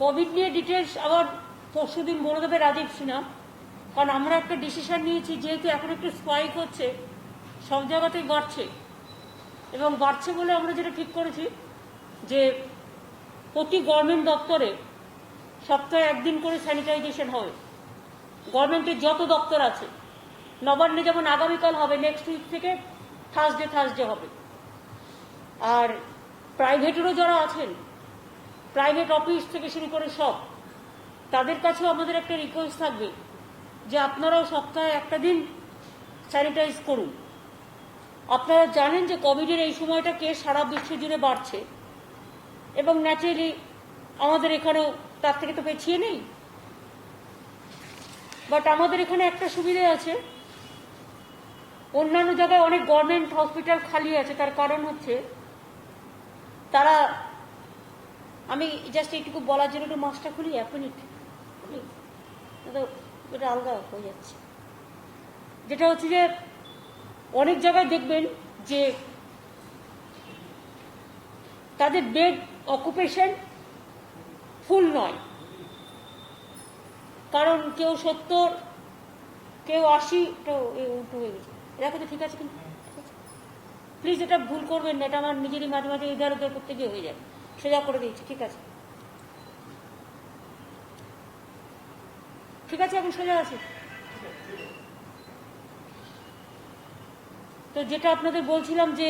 Covid নিয়ে details আবার পরশুদিন বলে দেবে রাজীব সিনহা, কারণ আমরা একটা ডিসিশন নিয়েছি, যেহেতু এখন একটু স্পাইক হচ্ছে, সব জায়গাতেই বাড়ছে, এবং বাড়ছে বলে আমরা যেটা ঠিক করেছি যে প্রতি গভর্নমেন্ট দপ্তরে সপ্তাহে একদিন করে স্যানিটাইজেশন হবে। গভর্নমেন্টের যত দপ্তর আছে, নবান্নে যেমন আগামীকাল হবে, নেক্সট উইক থেকে থার্সডে হবে। আর প্রাইভেটেরও যারা আছেন, প্রাইভেট অফিস থেকে শুরু করে সব, তাদের কাছেও আমাদের একটা রিকোয়েস্ট থাকবে যে আপনারাও সপ্তাহে একটা দিন স্যানিটাইজ করুন। আপনারা জানেন যে কোভিডের এই সময়টা কেস সারা বিশ্ব জুড়ে বাড়ছে, এবং ন্যাচারালি আমাদের এখানেও তার থেকে তো পেছিয়ে নেই। বাট আমাদের এখানে একটা সুবিধা আছে, অন্যান্য জায়গায় অনেক গভর্নমেন্ট হসপিটাল খালি আছে। তার কারণ হচ্ছে তারা, আমি জাস্ট এইটুকু বলার জন্য একটু মাস্কটা খুলি, 1 মিনিট, এটা আলগা হয়ে যাচ্ছে। যেটা হচ্ছে যে অনেক জায়গায় দেখবেন যে তাদের বেড অকুপেশন ফুল নয়, কারণ কেউ 70, কেউ 80, উল্টো হয়ে গেছে। এরা তো ঠিক আছে, কিন্তু প্লিজ এটা ভুল করবেন না, এটা আমার নিজেরই মাঝে মাঝে ইধার উধার করতে গিয়ে হয়ে যায়। সোজা করে দিয়েছি, ঠিক আছে, ঠিক আছে, এখন সোজা আছে। তো যেটা আপনাদের বলছিলাম যে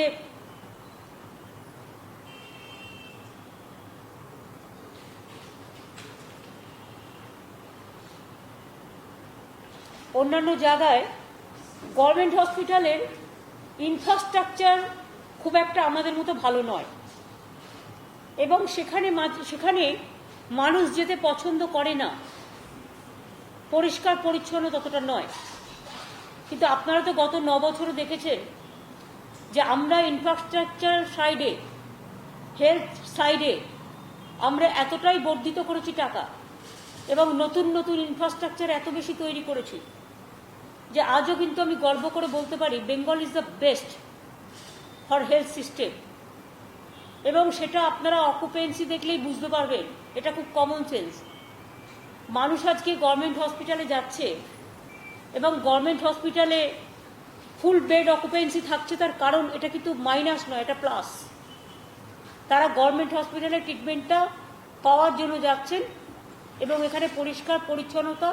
অন্যান্য জায়গায় গভর্নমেন্ট হসপিটালের ইনফ্রাস্ট্রাকচার খুব একটা আমাদের মতো ভালো নয়, এবং সেখানে মানুষ যেতে পছন্দ করে না, পরিষ্কার পরিচ্ছন্ন ততটা নয়। কিন্তু আপনারা তো গত 9 বছরে দেখেছেন যে আমরা ইনফ্রাস্ট্রাকচার সাইডে, হেলথ সাইডে আমরা এতটাই বর্ধিত করেছি টাকা, এবং নতুন নতুন ইনফ্রাস্ট্রাকচার এত বেশি তৈরি করেছি যে আজও কিন্তু আমি গর্ব করে বলতে পারি Bengal is the best for health system. এবং সেটা আপনারা অকুপেন্সি দেখলেই বুঝতে পারবেন, এটা খুব কমন সেন্স। মানুষ আজকে গভর্নমেন্ট হসপিটালে যাচ্ছে, এবং গভর্নমেন্ট হসপিটালে ফুল বেড অকুপেন্সি থাকছে, তার কারণ এটা কিন্তু মাইনাস নয়, এটা প্লাস। তারা গভর্নমেন্ট হসপিটালে ট্রিটমেন্টটা পাওয়ার জন্য যাচ্ছেন, এবং এখানে পরিষ্কার পরিচ্ছন্নতা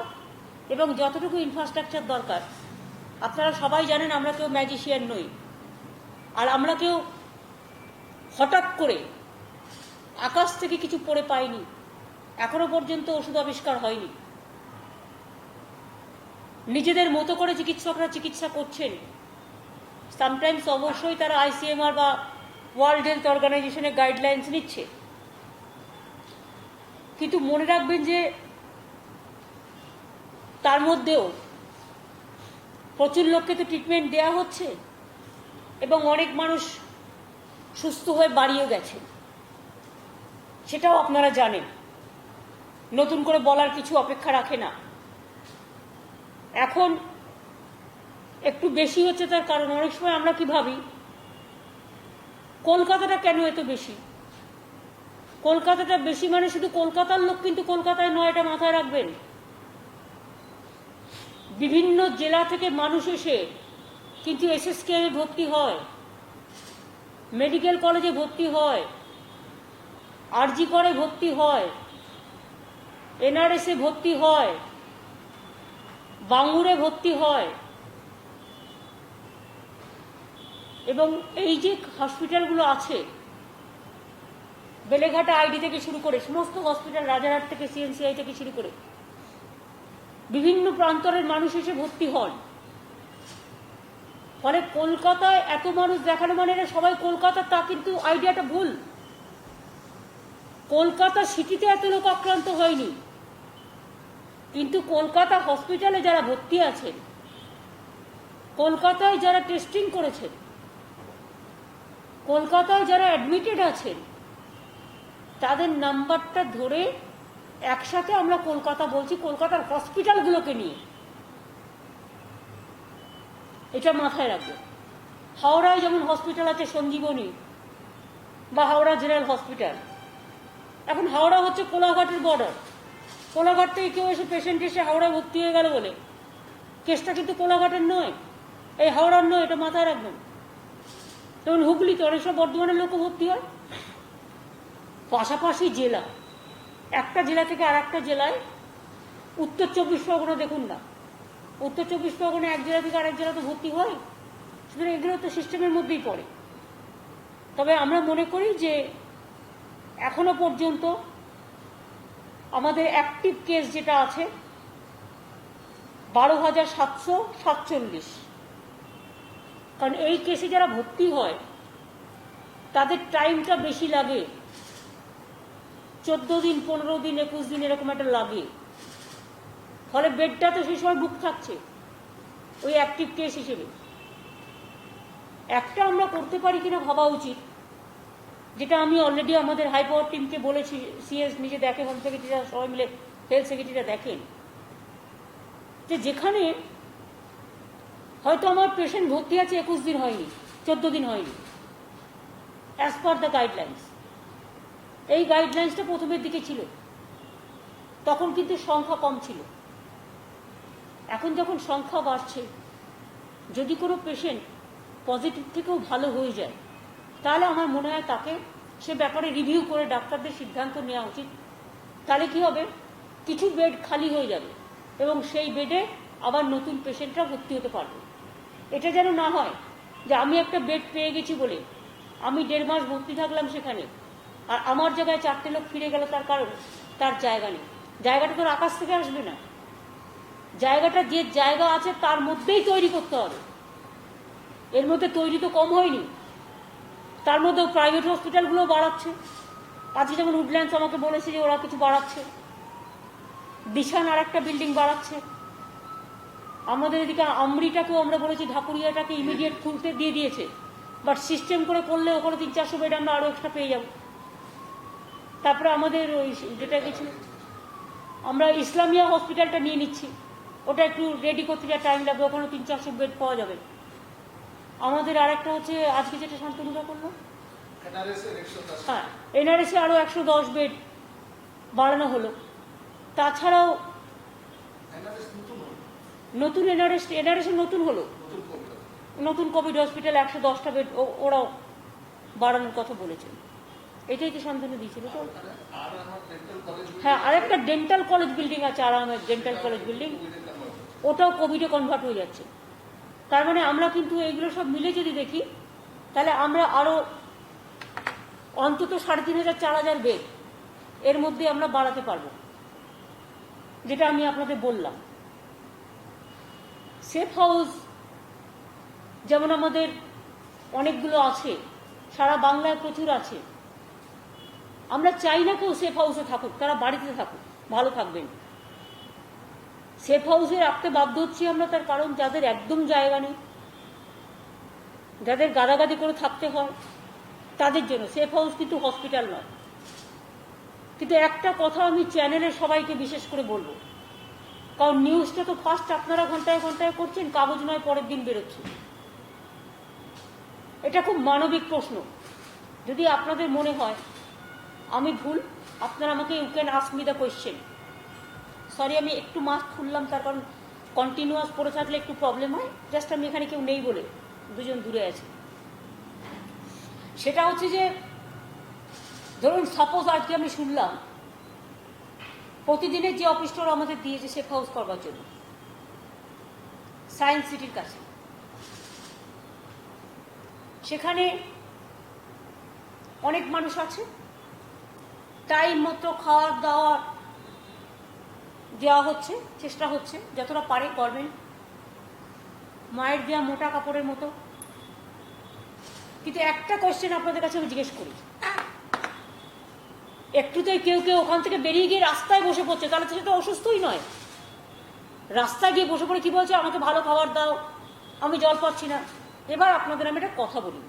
এবং যতটুকু ইনফ্রাস্ট্রাকচার দরকার। আপনারা সবাই জানেন আমরা কেউ ম্যাজিশিয়ান নই, আর আমরা কেউ হঠাৎ করে আকাশ থেকে কিছু পড়ে পাইনি, এখনো পর্যন্ত ওষুধ আবিষ্কার হয়নি। নিজেদের মতো করে চিকিৎসকরা চিকিৎসা করছেন, সামটাইমস অবশ্যই তারা ICMR বা ওয়ার্ল্ড হেলথ অর্গানাইজেশনের গাইডলাইন্স নিচ্ছে। কিন্তু মনে রাখবেন যে তার মধ্যেও প্রচুর লোককে তো ট্রিটমেন্ট দেওয়া হচ্ছে, এবং অনেক মানুষ সুস্থ হয়ে বাড়িও গেছে, সেটাও আপনারা জানেন। নতুন করে বলার কিছু অপেক্ষা রাখে না। এখন একটু বেশি হচ্ছে, তার কারণ অনেক সময় আমরা কি ভাবি, কলকাতাটা কেন এত বেশি? কলকাতাটা বেশি মানে শুধু কলকাতার লোক কিন্তু কলকাতায় নয়, এটা মাথায় রাখবেন। বিভিন্ন জেলা থেকে মানুষ এসে কিন্তু SSKM এ ভর্তি হয়, মেডিকেল কলেজে ভর্তি হয়, RG করে ভর্তি হয়, NRS এ ভর্তি হয়, বাঙ্গুরে ভর্তি হয়। এবং এই যে হসপিটালগুলো আছে, বেলেঘাটা ID থেকে শুরু করে সমস্ত হসপিটাল, রাজারহাট থেকে CNCI থেকে শুরু করে বিভিন্ন প্রান্তরের মানুষ এসে ভর্তি হন। ফলে কলকাতায় এত মানুষ দেখানো মানে এরা সবাই কলকাতা, তা কিন্তু আইডিয়াটা ভুল। কলকাতা সিটিতে এত লোক আক্রান্ত হয়নি, কিন্তু কলকাতা হসপিটালে যারা ভর্তি আছেন, কলকাতায় যারা টেস্টিং করেছেন, কলকাতায় যারা অ্যাডমিটেড আছেন, তাদের নাম্বারটা ধরে একসাথে আমরা কলকাতা বলছি, কলকাতার হসপিটালগুলোকে নিয়ে। এটা মাথায় রাখবে। হাওড়ায় যেমন হসপিটাল আছে সঞ্জীবনী বা হাওড়া জেনারেল হসপিটাল, এখন হাওড়া হচ্ছে কোলাঘাটের বর্ডার, কোলাঘাট থেকে কেউ এসে পেশেন্ট এসে হাওড়ায় ভর্তি হয়ে গেল বলে কেসটা কিন্তু কোলাঘাটের নয়, এই হাওড়ার নয়, এটা মাথায় রাখবেন। যেমন হুগলিতে অনেক সব বর্ধমানের লোকও ভর্তি হয়। পাশাপাশি জেলা, একটা জেলা থেকে আর একটা জেলায়, উত্তর 24 পরগনা দেখুন না, উত্তর 24 পরগনা এক জেলা থেকে আরেক জেলাতে ভর্তি হয়, সুতরাং এগুলো তো সিস্টেমের মধ্যেই পড়ে। তবে আমরা মনে করি যে এখনো পর্যন্ত আমাদের অ্যাক্টিভ কেস যেটা আছে 12,747, কারণ এই কেসে যারা ভর্তি হয় তাদের টাইমটা বেশি লাগে, 14 দিন, 15 দিন, 21 দিন এরকম একটা লাগে। ফলে বেডটা তো সেই সময় বুক থাকছে ওই অ্যাক্টিভ কেস হিসেবে। একটা আমরা করতে পারি কিনা ভাবা উচিত, যেটা আমি অলরেডি আমাদের হাই পাওয়ার টিমকে বলেছি, সিএস নিজে দেখে, হোম সেক্রেটারিরা সবাই মিলে, হেলথ সেক্রেটারিরা দেখেন, যে যেখানে হয়তো আমার পেশেন্ট ভর্তি আছে 21 দিন হয়নি, 14 দিন হয়নি, অ্যাজ পার দ্য গাইডলাইন্স। এই গাইডলাইন্সটা প্রথমের দিকে ছিল, তখন কিন্তু সংখ্যা কম ছিল। এখন যখন সংখ্যা বাড়ছে, যদি কোনো পেশেন্ট পজিটিভ থেকেও ভালো হয়ে যায়, তাহলে আমার মনে হয় তাকে সে ব্যাপারে রিভিউ করে ডাক্তারদের সিদ্ধান্ত নেওয়া উচিত। তাহলে কি হবে, কিছু বেড খালি হয়ে যাবে এবং সেই বেডে আবার নতুন পেশেন্টরা ভর্তি হতে পারবে। এটা যেন না হয় যে আমি একটা বেড পেয়ে গেছি বলে আমি 1.5 মাস ভর্তি থাকলাম সেখানে, আর আমার জায়গায় 4টে লোক ফিরে গেল, তার কারণ তার জায়গা নেই। জায়গাটা তো আকাশ থেকে আসবে না, জায়গাটা যে জায়গা আছে তার মধ্যেই তৈরি করতে হবে। এর মধ্যে তৈরি তো কম হয়নি, তার মধ্যেও প্রাইভেট হসপিটালগুলো বাড়াচ্ছে। আজকে যেমন উডল্যান্ডস আমাকে বলেছে যে ওরা কিছু বাড়াচ্ছে, দিশান আর একটা বিল্ডিং বাড়াচ্ছে। আমাদের এদিকে আমরিটাকেও আমরা বলেছি, ঢাকুরিয়াটাকে ইমিডিয়েট খুলতে দিয়ে দিয়েছে, বাট সিস্টেম করে করলে ওখানে 300-400 বেড আমরা আরও এক্সট্রা পেয়ে যাব। তারপরে আমাদের ওই যেটা গেছিল, আমরা ইসলামিয়া হসপিটালটা নিয়ে নিচ্ছি, ওটা একটু রেডি করতে যা টাইম লাগবে, ওখানে 300-400 বেড পাওয়া যাবে। আমাদের আরেকটা হচ্ছে আজকে যেটা শান্তনুদা করলো, হ্যাঁ, এনআরএসে আরও 110 বেড বাড়ানো হলো। তাছাড়াও নতুন এনআরএসে নতুন হলো, নতুন কোভিড হসপিটাল 110টা বেড ওরাও বাড়ানোর কথা বলেছেন। এটাই তো শান্তনু দিয়েছিল তো। হ্যাঁ, আরেকটা ডেন্টাল কলেজ বিল্ডিং আছে, আরামের ডেন্টাল কলেজ বিল্ডিং, ওটাও কোভিডে কনভার্ট হয়ে যাচ্ছে। তার মানে আমরা কিন্তু এইগুলো সব মিলে যদি দেখি, তাহলে আমরা আরও অন্তত 3,500-4,000 বেড এর মধ্যে আমরা বাড়াতে পারবো, যেটা আমি আপনাদের বললাম। সেফ হাউস যেমন আমাদের অনেকগুলো আছে, সারা বাংলায় প্রচুর আছে। আমরা চাই না কেউ সেফ হাউসে থাকুক, তারা বাড়িতে থাকুক, ভালো থাকবেন। সেফ হাউসে রাখতে বাধ্য হচ্ছি আমরা, তার কারণ যাদের একদম জায়গা নেই, যাদের গাদাগাদি করে থাকতে হয়, তাদের জন্য সেফ হাউস কিন্তু হসপিটাল নয়। কিন্তু একটা কথা আমি চ্যানেলে সবাইকে বিশেষ করে বলবো, কারণ নিউজটা তো ফার্স্ট আপনারা ঘন্টায় ঘন্টায় করছেন, কাগজ নয় পরের দিন বেরোচ্ছে। এটা খুব মানবিক প্রশ্ন। যদি আপনাদের মনে হয় আমি ভুল, আপনারা আমাকে you can ask me the question. Sorry, আমি একটু মাস্ক খুললাম, তার কারণ কন্টিনিউয়াস পড়ে থাকলে একটু প্রবলেম হয়। জাস্ট আমি এখানে কেউ নেই বলে দুজন দূরে আছে। সেটা হচ্ছে যে ধরুন সাপোজ আজকে আমি শুনলাম প্রতিদিনের যে অফিসটা আমাদের দিয়েছে সেফ হাউস করবার জন্য সায়েন্স সিটির কাছে, সেখানে অনেক মানুষ আছে, টাইম মতো খাওয়া দাওয়া দেওয়া হচ্ছে, চেষ্টা হচ্ছে যতটা পারে গভর্নমেন্ট, মায়ের দেওয়া মোটা কাপড়ের মতো। কিন্তু একটা কোয়েশ্চেন আপনাদের কাছে আমি জিজ্ঞেস করি, একটুতেই কেউ কেউ ওখান থেকে বেরিয়ে গিয়ে রাস্তায় বসে পড়ছে, তাহলে তো সেটা অসুস্থই নয়। রাস্তায় গিয়ে বসে পড়ে কি বলছে, আমাকে ভালো খাবার দাও, আমি জল পাচ্ছি না। এবার আপনাদের আমি একটা কথা বলি,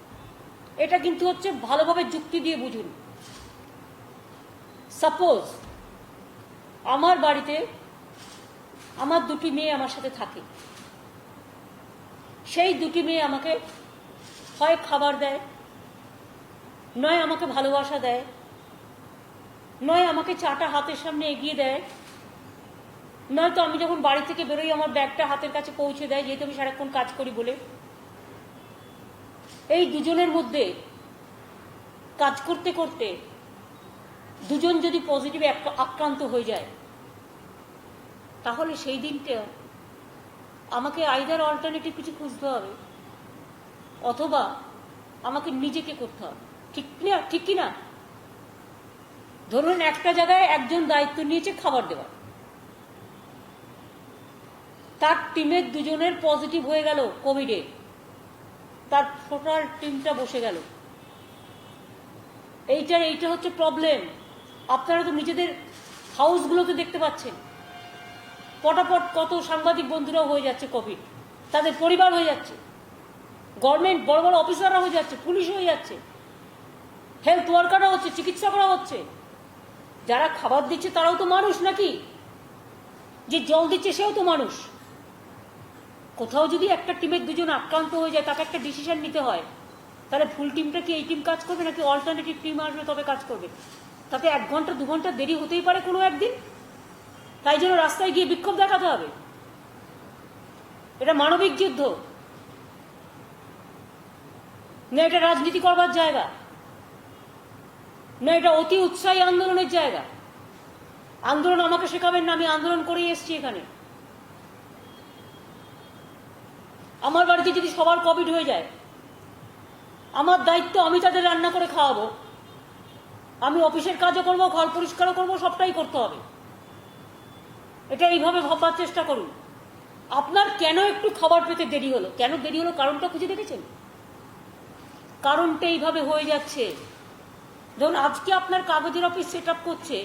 এটা কিন্তু হচ্ছে ভালোভাবে যুক্তি দিয়ে বুঝুন। সাপোজ আমার বাড়িতে আমার দুটি মেয়ে আমার সাথে থাকে, সেই দুটি মেয়ে আমাকে হয় খাবার দেয়, নয় আমাকে ভালোবাসা দেয়, নয় আমাকে চাটা হাতের সামনে এগিয়ে দেয়, নয়তো আমি যখন বাড়ি থেকে বেরোই আমার ব্যাগটা হাতের কাছে পৌঁছে দেয়, যেহেতু আমি সারাক্ষণ কাজ করি বলে। এই দুজনের মধ্যে কাজ করতে করতে দুজন যদি পজিটিভ আক্রান্ত হয়ে যায়, তাহলে সেই দিনটা আমাকে আইদার অল্টারনেটিভ কিছু খুঁজতে হবে, অথবা আমাকে নিজেকে করতে হবে। ঠিক না? ঠিক কিনা? ধরুন একটা জায়গায় একজন দায়িত্ব নিয়েছে খাবার দেওয়ার, তার টিমের দুজনের পজিটিভ হয়ে গেল কোভিডে, তার টোটাল টিমটা বসে গেল। এইটা হচ্ছে প্রবলেম। আপনারা তো নিজেদের হাউসগুলোতে দেখতে পাচ্ছেন, পটাপট কত সাংবাদিক বন্ধুরাও হয়ে যাচ্ছে কোভিড, তাদের পরিবার হয়ে যাচ্ছে, গভর্নমেন্ট বড় বড় অফিসাররা হয়ে যাচ্ছে, পুলিশ হয়ে যাচ্ছে, হেলথ ওয়ার্কাররা হচ্ছে, চিকিৎসকরা হচ্ছে। যারা খাবার দিচ্ছে তারাও তো মানুষ নাকি? যে জল দিচ্ছে সেও তো মানুষ। কোথাও যদি একটা টিমের দুজন আক্রান্ত হয়ে যায়, তাকে একটা ডিসিশন নিতে হয়, তাহলে ফুল টিমটা কি এই টিম কাজ করবে নাকি অল্টারনেটিভ টিম আসবে তবে কাজ করবে? তাতে 1 ঘন্টা 2 ঘন্টা দেরি হতেই পারে কোনো একদিন, তাই জন্য রাস্তায় গিয়ে বিক্ষোভ দেখাতে হবে? এটা মানবিক যুদ্ধ না, এটা রাজনীতি করবার জায়গা না, এটা অতি উৎসাহী আন্দোলনের জায়গা। আন্দোলন আমাকে শেখাবেন না, আমি আন্দোলন করেই এসছি এখানে। আমার বাড়িতে যদি সবার কোভিড হয়ে যায়, আমার দায়িত্ব আমি তাদের রান্না করে খাওয়াবো, আমি অফিসের কাজও করবো, ঘর পরিষ্কারও করবো, সবটাই করতে হবে। এটা এইভাবে ভাববার চেষ্টা করুন। আপনার কেন একটু খাবার পেতে দেরি হলো, কেন দেরি হলো, কারণটা খুঁজে দেখেছেন? কারণটা এইভাবে হয়ে যাচ্ছে। ধরুন আজকে আপনার কাগজের অফিস সেট আপ করছে,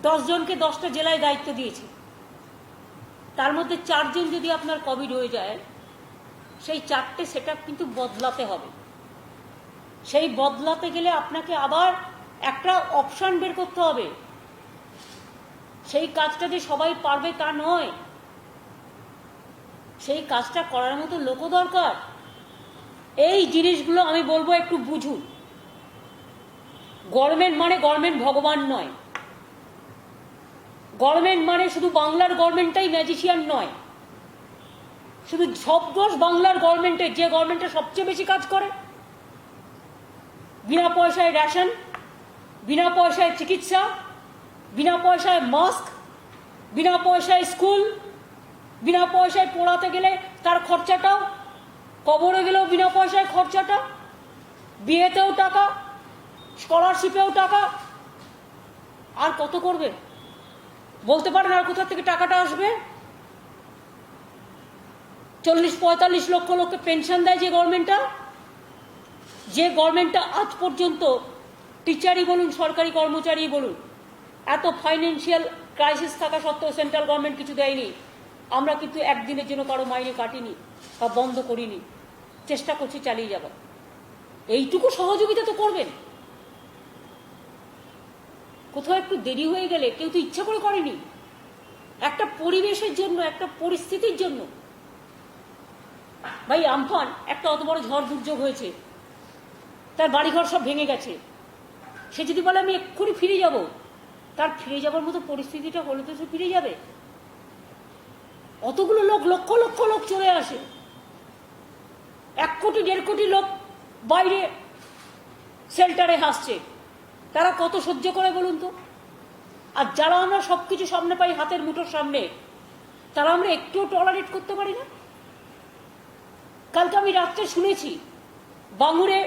10 জনকে 10টা জেলায় দায়িত্ব দিয়েছে, তার মধ্যে 4 জন যদি আপনার কোভিড হয়ে যায়, সেই 4টে সেট আপ কিন্তু বদলাতে হবে। সেই বদলাতে গেলে আপনাকে আবার একটা অপশন বের করতে হবে। সেই কাজটা যে সবাই পারবে তা নয়, সেই কাজটা করার মতো লোকও দরকার। এই জিনিসগুলো আমি বলবো একটু বুঝুন। গভর্নমেন্ট মানে গভর্নমেন্ট ভগবান নয়, গভর্নমেন্ট মানে শুধু বাংলার গভর্নমেন্টটাই ম্যাজিশিয়ান নয়, শুধু সব দোষ বাংলার গভর্নমেন্টের, যে গভর্নমেন্টে সবচেয়ে বেশি কাজ করে। বিনা পয়সায় রেশন, বিনা পয়সায় চিকিৎসা, বিনা পয়সায় মাস্ক, বিনা পয়সায় স্কুল, বিনা পয়সায় পড়াতে গেলে তার খরচাটাও, কবরে গেলেও বিনা পয়সায় খরচাটা, বিয়েতেও টাকা, স্কলারশিপেও টাকা। আর কত করবে বলতে পারেন? আর কোথা থেকে টাকাটা আসবে? 40-45 লক্ষ লোককে পেনশন দেয় যে গভর্নমেন্টটা, যে গভর্নমেন্টটা আজ পর্যন্ত টিচারই বলুন, সরকারি কর্মচারী বলুন, এত ফাইন্যান্সিয়াল ক্রাইসিস থাকা সত্ত্বেও সেন্ট্রাল গভর্নমেন্ট কিছু দেয়নি। আমরা কিন্তু একদিনের জন্য কারো মাইনে কাটিনি বা বন্ধ করিনি, চেষ্টা করছি চালিয়ে যাবার। এইটুকু সহযোগিতা তো করবেন। কোথাও একটু দেরি হয়ে গেলে কেউ তো ইচ্ছা করে করেনি, একটা পরিবেশের জন্য, একটা পরিস্থিতির জন্য। ভাই আমফান, একটা অত বড় ঝড় দুর্যোগ হয়েছে, তার বাড়িঘর সব ভেঙে গেছে, সে যদি বলে আমি এক্ষুনি ফিরে যাব, তার ফিরে যাবার মতো পরিস্থিতিটা হলে তো সে ফিরে যাবে। অতগুলো লোক, লক্ষ লক্ষ লোক চলে আসে, 1 কোটি 1.5 কোটি লোক বাইরে শেল্টারে হাসছে, তারা কত সহ্য করে বলুন তো? আর যারা আমরা সবকিছু সামনে পাই, হাতের মুঠোর সামনে, তারা আমরা একটুও টলারেট করতে পারি না। কালকে আমি রাত্রে শুনেছি বাঙুরে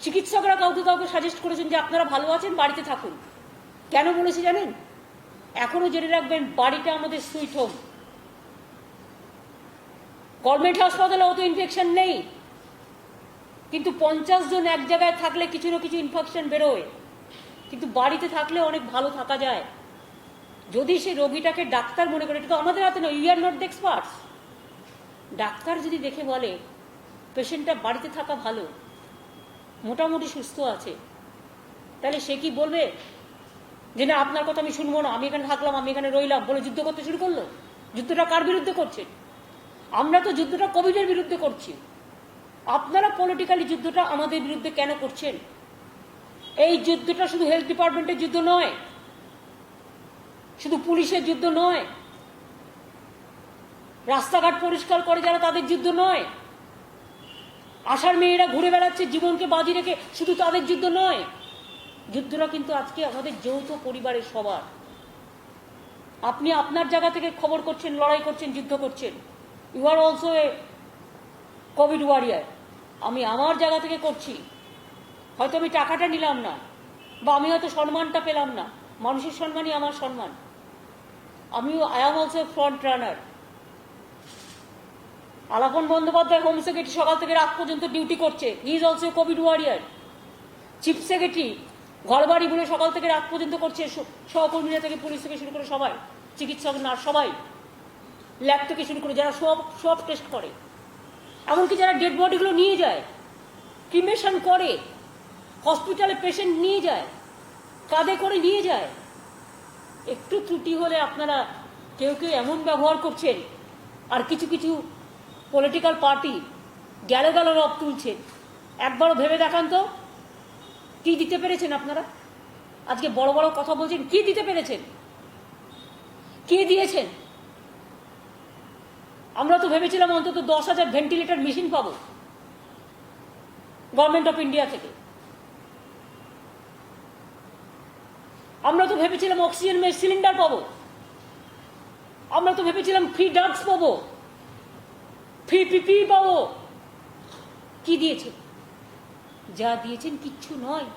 চিকিৎসকরা কাউকে কাউকে সাজেস্ট করেছেন যে আপনারা ভালো আছেন, বাড়িতে থাকুন। কেন বলেছি জানেন? এখনো জেনে রাখবেন, বাড়িটা আমাদের সুইট হোম। গভর্নমেন্ট হাসপাতালে অত ইনফেকশন নেই, কিন্তু 50 জন এক জায়গায় থাকলে কিছু না কিছু ইনফেকশন বেরোয়। কিন্তু বাড়িতে থাকলে অনেক ভালো থাকা যায়, যদি সে রোগীটাকে ডাক্তার মনে করে। এটা তো আমাদের হাতে নয়, we are not the experts. Doctor যদি দেখে বলে পেশেন্টটা বাড়িতে থাকা ভালো, মোটামুটি সুস্থ আছে, তাহলে সে কি বলবে যে না আপনার কথা আমি শুনবো না, আমি এখানে থাকলাম, আমি এখানে রইলাম, বলে যুদ্ধ করতে শুরু করলো? যুদ্ধটা কার বিরুদ্ধে করছে? আমরা তো যুদ্ধটা কোভিডের বিরুদ্ধে করছি। আপনারা পলিটিক্যালি যুদ্ধটা আমাদের বিরুদ্ধে কেন করছেন? এই যুদ্ধটা শুধু হেলথ ডিপার্টমেন্টের যুদ্ধ নয়, শুধু পুলিশের যুদ্ধ নয়, রাস্তাঘাট পরিষ্কার করে যারা তাদের যুদ্ধ নয়, আশার মেয়েরা ঘুরে বেড়াচ্ছে জীবনকে বাজি রেখে শুধু তাদের যুদ্ধ নয়। যুদ্ধটা কিন্তু আজকে আমাদের যৌথ পরিবারের সবার। আপনি আপনার জায়গা থেকে খবর করছেন, লড়াই করছেন, যুদ্ধ করছেন, you are also a Covid warrior. আমি আমার জায়গা থেকে করছি, হয়তো আমি টাকাটা নিলাম না, বা আমি হয়তো সম্মানটা পেলাম না, মানুষের সম্মানই আমার সম্মান। আমিও I am also front runner. Alapan Bandyopadhyay home secretary সকাল থেকে রাত পর্যন্ত ডিউটি করছে, he is also Covid warrior. Chief secretary ঘরবাড়ি বলে সকাল থেকে রাত পর্যন্ত করছে, সহকর্মীরা থেকে পুলিশ থেকে শুরু করে সবাই, চিকিৎসক নার্স সবাই, ল্যাব থেকে শুরু করে যারা সব টেস্ট করে, এমনকি যারা ডেড বডিগুলো নিয়ে যায়, ক্রিমেশন করে, হসপিটালে পেশেন্ট নিয়ে যায়, কাঁধে করে নিয়ে যায়। একটু ত্রুটি হলে আপনারা কেউ কেউ এমন ব্যবহার করছেন, আর কিছু কিছু পলিটিক্যাল পার্টি গেল রব তুলছেন। একবারও ভেবে দেখান তো কি দিতে পেরেছেন আপনারা? আজকে বড় বড় কথা বলছেন, কি দিতে পেরেছেন? কি দিয়েছেন? আমরা তো ভেবেছিলাম অন্তত 10,000 ভেন্টিলেটর মেশিন পাবো গভর্নমেন্ট অফ ইন্ডিয়া থেকে। আমরা তো ভেবেছিলাম অক্সিজেন সিলিন্ডার পাবো। আমরা তো ভেবেছিলাম ফ্রি ড্রাগস পাবো, ফ্রি পিপি পাবো। কি দিয়েছেন? যা দিয়েছেন কিচ্ছু নয়।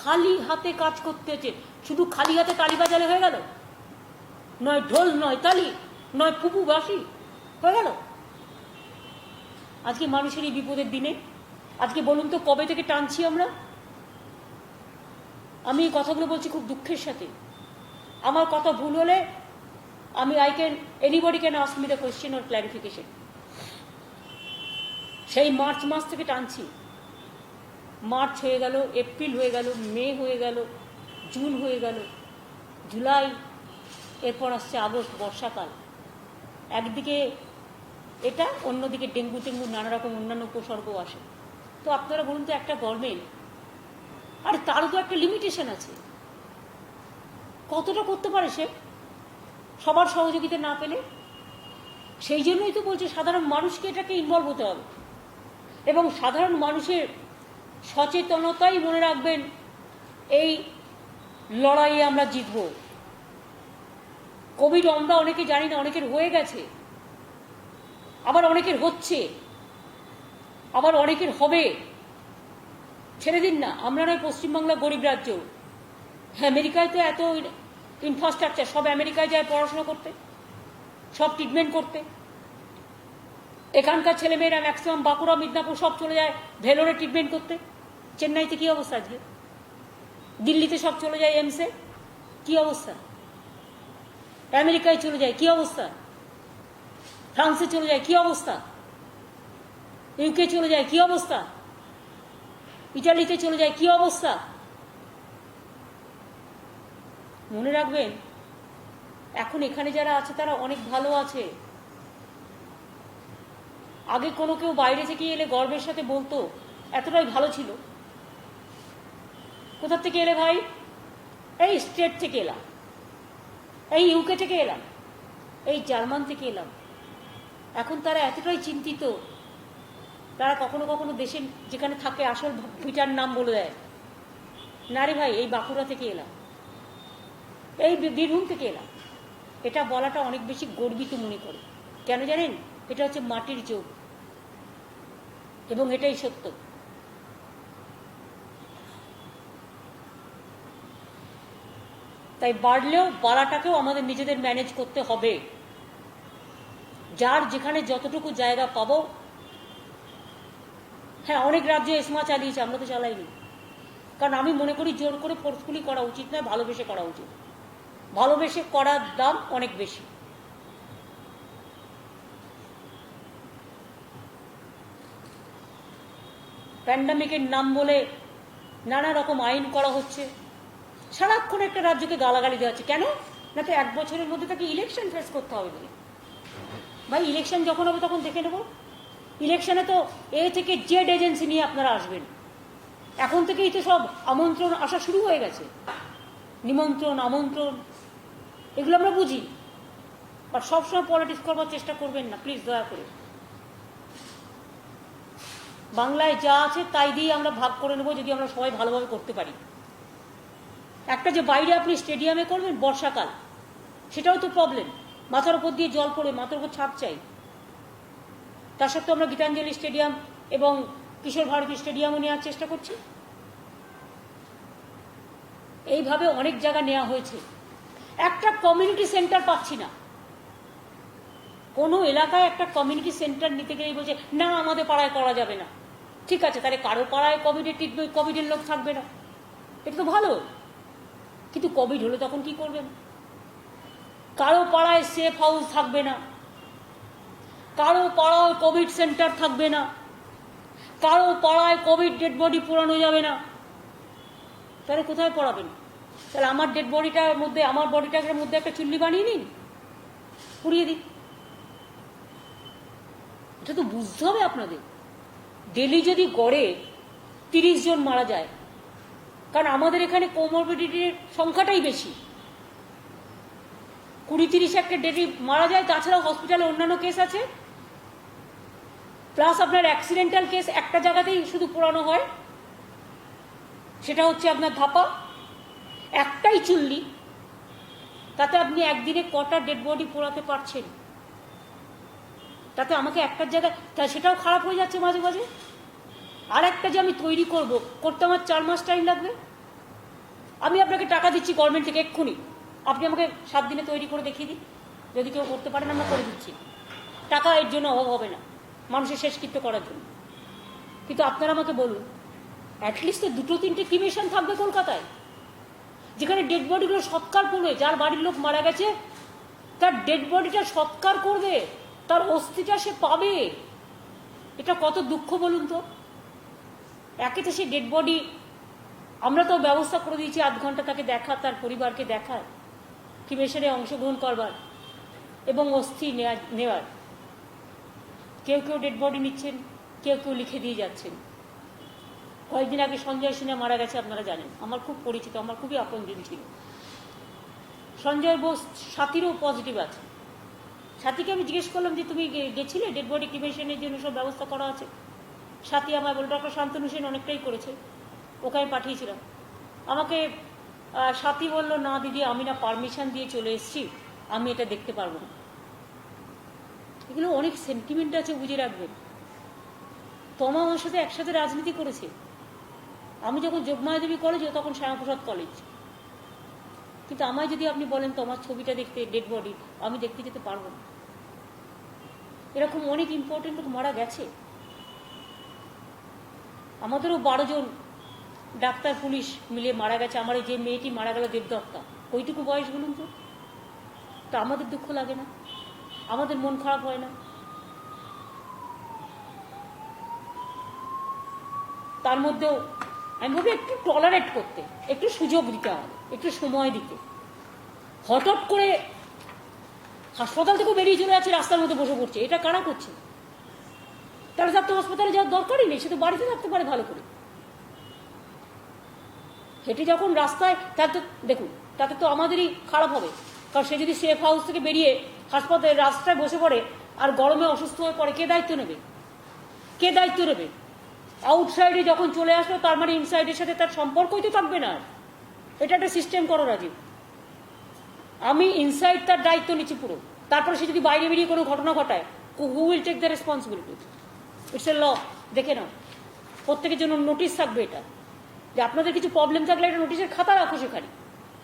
খালি হাতে কাজ করতে হয়েছে। শুধু খালি হাতে তালি বাজালে হয়ে গেল? নয় ঢোল, নয় তালি, নয় ফুপু বাসি, হয়ে গেল? আজকে মানুষের এই বিপদের দিনে আজকে বলুন তো কবে থেকে টানছি আমরা? আমি এই কথাগুলো বলছি খুব দুঃখের সাথে। আমার কথা ভুল হলে anybody can ask me the question or clarification. সেই মার্চ মাস থেকে টানছি। মার্চ হয়ে গেল, এপ্রিল হয়ে গেল, মে হয়ে গেল, জুন হয়ে গেল, জুলাই, এরপর আসছে আগস্ট, বর্ষাকাল। একদিকে এটা, অন্যদিকে ডেঙ্গু টেঙ্গু নানা রকম অন্যান্য উপসর্গও আসে। তো আপনারা বলুন তো, একটা গভর্নমেন্ট, আর তারও তো একটা লিমিটেশন আছে, কতটা করতে পারে সে সবার সহযোগিতা না পেলে? সেই জন্যই তো বলছে সাধারণ মানুষকে এটাকে ইনভলভ হতে হবে, এবং সাধারণ মানুষের সচেতনতাই মনে রাখবেন এই লড়াইয়ে আমরা জিতব। কোভিড আমরা অনেকে জানি না, অনেকের হয়ে গেছে, আবার অনেকের হচ্ছে, আবার অনেকের হবে। ছেড়ে দিন না। আমরা নয় পশ্চিমবাংলা গরিব রাজ্য, আমেরিকায় তো এত ইনফ্রাস্ট্রাকচার, সব আমেরিকায় যায় পড়াশোনা করতে, সব ট্রিটমেন্ট করতে। এখানকার ছেলেমেয়েরা ম্যাক্সিমাম বাঁকুড়া, মিদনাপুর সব চলে যায় ভেলোরে ট্রিটমেন্ট করতে। চেন্নাইতে কি অবস্থা আজকে? দিল্লিতে সব চলে যায় এমসে, কি অবস্থা? আমেরিকায় চলে যায়, কি অবস্থা? ফ্রান্সে চলে যায়, কি অবস্থা? ইউকে চলে যায়, কি অবস্থা? ইটালিতে চলে যায়, কি অবস্থা? মনে রাখবেন, এখন এখানে যারা আছে তারা অনেক ভালো আছে। আগে কোনো কেউ বাইরে থেকে এলে গর্বের সাথে বলতো এতটাই ভালো ছিল। কোথা থেকে এলে ভাই? এই স্টেট থেকে এলাম, এই ইউকে থেকে এলাম, এই জার্মান থেকে এলাম। এখন তারা এতটাই চিন্তিত, তারা কখনো কখনো দেশের যেখানে থাকে আসল ভিটার নাম বলে দেয়, না রে ভাই এই বাঁকুড়া থেকে এলাম, এই বীরভূম থেকে এলাম। এটা বলাটা অনেক বেশি গর্বিত মনে করে। কেন জানেন? এটা হচ্ছে মাটির যোগ, এবং এটাই সত্য। তাই বাড়লেও বাড়াটাকেও আমাদের নিজেদের ম্যানেজ করতে হবে। যার যেখানে যতটুকু জায়গা পাবো। হ্যাঁ, অনেক রাজ্য এসমা চালিয়েছে, আমরা তো চালাইনি। কারণ আমি মনে করি জোর করে ফোর্সফুলি করা উচিত নয়, ভালোবেসে করা উচিত। ভালোবেসে করার দাম অনেক বেশি। প্যান্ডামিকের নাম বলে নানা রকম আইন করা হচ্ছে, সারাক্ষণ একটা রাজ্যকে গালাগালি দেওয়া হচ্ছে। কেন? না তো 1 বছরের মধ্যে তাকে ইলেকশন ফেস করতে হবে বলে। ভাই ইলেকশন যখন হবে তখন দেখে নেব। ইলেকশনে তো এ থেকে জেড এজেন্সি নিয়ে আপনারা আসবেন, এখন থেকেই তো সব আমন্ত্রণ আসা শুরু হয়ে গেছে, নিমন্ত্রণ আমন্ত্রণ, এগুলো আমরা বুঝি। বাট সবসময় পলিটিক্স করবার চেষ্টা করবেন না প্লিজ, দয়া করে। বাংলায় যা আছে তাই দিয়ে আমরা ভাগ করে নেবো যদি আমরা সবাই ভালোভাবে করতে পারি। একটা যে বাইরে আপনি স্টেডিয়ামে করবেন বর্ষাকাল, সেটাও তো প্রবলেম, মাথার উপর দিয়ে জল পড়ে, মাথার উপর ছাদ চাই। তার সত্ত্বেও আমরা গীতাঞ্জলি স্টেডিয়াম এবং কিশোর ভারতী স্টেডিয়ামও নেওয়ার চেষ্টা করছি। এইভাবে অনেক জায়গা নেওয়া হয়েছে, একটা কমিউনিটি সেন্টার পাচ্ছি না। কোনো এলাকায় একটা কমিউনিটি সেন্টার নিতে গেলেই বলছে না আমাদের পাড়ায় করা যাবে না। ঠিক আছে, তাহলে কারো পাড়ায় কোভিডের লোক থাকবে না, এটা তো ভালো। কিন্তু কোভিড হলে তখন কি করবেন? কারো পাড়ায় সেফ হাউস থাকবে না, কারো পাড়ায় কোভিড সেন্টার থাকবে না, কারো পাড়ায় কোভিড ডেড বডি পোড়ানো যাবে না। তাহলে কোথায় পড়াবেন? তাহলে আমার ডেড বডিটার মধ্যে, আমার বডিটার মধ্যে একটা চুল্লি বানিয়ে নিন, পুড়িয়ে দিন। এটা তো বুঝতে হবে আপনাদের। ডেলি যদি গড়ে 30 জন মারা যায়, কারণ আমাদের এখানে কোমরবিডিটির সংখ্যাটাই বেশি, 20-30 একটা ডেলি মারা যায়। তাছাড়াও হসপিটালে অন্যান্য কেস আছে, প্লাস আপনার অ্যাক্সিডেন্টাল কেস একটা জায়গাতেই শুধু পোড়ানো হয়, সেটা হচ্ছে আপনার ধাপা। একটাই চুল্লি, তাতে আপনি একদিনে কটা ডেড বডি পোড়াতে পারছেন? তাতে আমাকে একটার জায়গায়, তা সেটাও খারাপ হয়ে যাচ্ছে মাঝে মাঝে। আর একটা যে আমি তৈরি করতে আমার 4 মাস টাইম লাগবে। আমি আপনাকে টাকা দিচ্ছি গভর্নমেন্ট থেকে এক্ষুনি, আপনি আমাকে 7 দিনে তৈরি করে দেখিয়ে দিন। যদি কেউ করতে পারেন আমরা করে দিচ্ছি, টাকা এর জন্য অভাব হবে না মানুষের শেষকৃত্য করার জন্য। কিন্তু আপনারা আমাকে বলুন, অ্যাটলিস্ট 2-3টে ক্রিমেশন থাকবে কলকাতায়, যেখানে ডেড বডিগুলো সৎকার করবে। যার বাড়ির লোক মারা গেছে তার ডেড বডিটা সৎকার করবে, তার অস্থিটা সে পাবে। এটা কত দুঃখ বলুন তো। একে তো সে ডেড বডি, আমরা তো ব্যবস্থা করে দিয়েছি 8 ঘন্টা তাকে দেখা, তার পরিবারকে দেখার, ক্রিমেশনে অংশগ্রহণ করবার এবং অস্থি নেওয়ার। কেউ কেউ ডেড বডি নিচ্ছেন, কেউ কেউ লিখে দিয়ে যাচ্ছেন। কয়েকদিন আগে সঞ্জয় সিনহা মারা গেছে, আপনারা জানেন, আমার খুব পরিচিত, আমার খুবই আপনজন ছিল। সঞ্জয় বোস সাথীরও পজিটিভ আছে। সাথীকে আমি জিজ্ঞেস করলাম যে তুমি গেছিলে ডেড বডি ক্রিমেশনের জন্য, সব ব্যবস্থা করা আছে? সাথী আমায় বলল ডক্টর শান্তনু সেন অনেকটাই করেছে, ওকে আমি পাঠিয়েছিলাম। আমাকে সাথী বলল না দিদি, আমি না পারমিশন দিয়ে চলে এসেছি, আমি এটা দেখতে পারবো না। এগুলো অনেক সেন্টিমেন্ট আছে, বুঝে রাখবেন। তমা আমার সাথে একসাথে রাজনীতি করেছে। আমি যখন যোগমায়াদেবী কলেজ, তখন শ্যামাপ্রসাদ কলেজ। কিন্তু আমায় যদি আপনি বলেন তোমার ছবিটা দেখতে, ডেড বডি, আমি দেখতে যেতে পারবো না। এরকম অনেক ইম্পর্টেন্ট লোক মারা গেছে। আমাদেরও 12 জন ডাক্তার পুলিশ মিলে মারা গেছে। আমার যে মেয়েটি মারা গেল দেবদত্তা, ওইটুকু বয়স বলুন তো। তা আমাদের দুঃখ লাগে না? আমাদের মন খারাপ হয় না? তার মধ্যেও আমি ভাবি একটু টলারেট করতে, একটু সুযোগ দিতে, আমাদের একটু সময় দিতে। হঠাৎ করে হাসপাতাল থেকে বেরিয়ে চলে যাচ্ছে, রাস্তার মধ্যে বসে পড়ছে, এটা কারা করছে? তারা তো হাসপাতালে যাওয়ার দরকারই নেই, সে তো বাড়িতে থাকতে পারে ভালো করে। হেঁটে যখন রাস্তায়, তাতে দেখুন, তাতে তো আমাদেরই খারাপ হবে। কারণ সে যদি সেফ হাউস থেকে বেরিয়ে হাসপাতালে রাস্তায় বসে পড়ে আর গরমে অসুস্থ হয়ে পড়ে, কে দায়িত্ব নেবে? কে দায়িত্ব নেবে? আউটসাইডে যখন চলে আসলো, তার মানে ইনসাইডের সাথে তার সম্পর্কই তো থাকবে না। এটা একটা সিস্টেম করো রাজীব। আমি ইনসাইড তার দায়িত্ব নিচ্ছি পুরো, তারপরে সে যদি বাইরে বেরিয়ে কোনো ঘটনা ঘটায়, who will take the responsibility? It's a law. দেখে নাও, প্রত্যেকের জন্য নোটিশ থাকবে এটা, যে আপনাদের কিছু প্রবলেম থাকলে একটা নোটিশের খাতা রাখো সেখানে,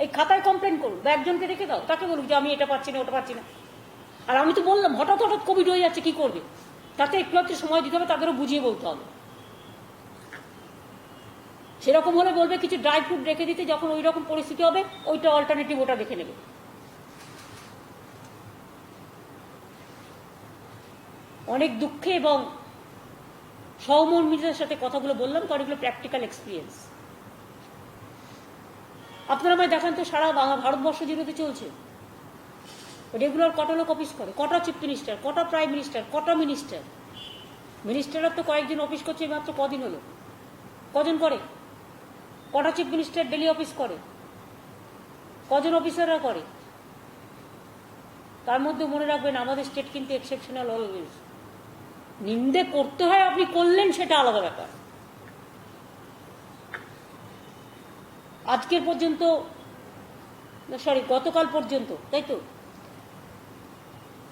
এই খাতায় কমপ্লেন করুন বা একজনকে রেখে দাও, তাকে বলুক যে আমি এটা পাচ্ছি না, ওটা পাচ্ছি না। আর আমি তো বললাম হঠাৎ হঠাৎ কোভিড হয়ে যাচ্ছে, কি করবে? তাতে একটু একটু সময় দিতে হবে, তাদেরও বুঝিয়ে বলতে হবে। সেরকম হলে বলবে কিছু ড্রাই ফ্রুট রেখে দিতে, যখন ওই রকম পরিস্থিতি হবে ওইটা অল্টারনেটিভ, ওটা দেখে নেবে। অনেক দুঃখে এবং সহমর্মিতার সাথে কথাগুলো বললাম, কারণ এগুলো প্র্যাকটিক্যাল এক্সপিরিয়েন্স। আপনারা আমায় দেখান তো, সারা ভারতবর্ষ যেগুলোতে চলছে, রেগুলার কটা লোক অফিস করে, কটা চিফ মিনিস্টার, কটা প্রাইম মিনিস্টার, কটা মিনিস্টার। মিনিস্টাররা তো কয়েকজন অফিস করছে, মাত্র কদিন হলো, কজন করে? কটা চিফ মিনিস্টার ডেলি অফিস করে, কজন অফিসাররা করে? তার মধ্যে মনে রাখবেন আমাদের স্টেট কিন্তু এক্সেপশনাল অলওয়েজ। নিন্দে করতে হয়, আপনি করলেন সেটা আলাদা ব্যাপার। আজকের পর্যন্ত, সরি গতকাল পর্যন্ত, তাই তো,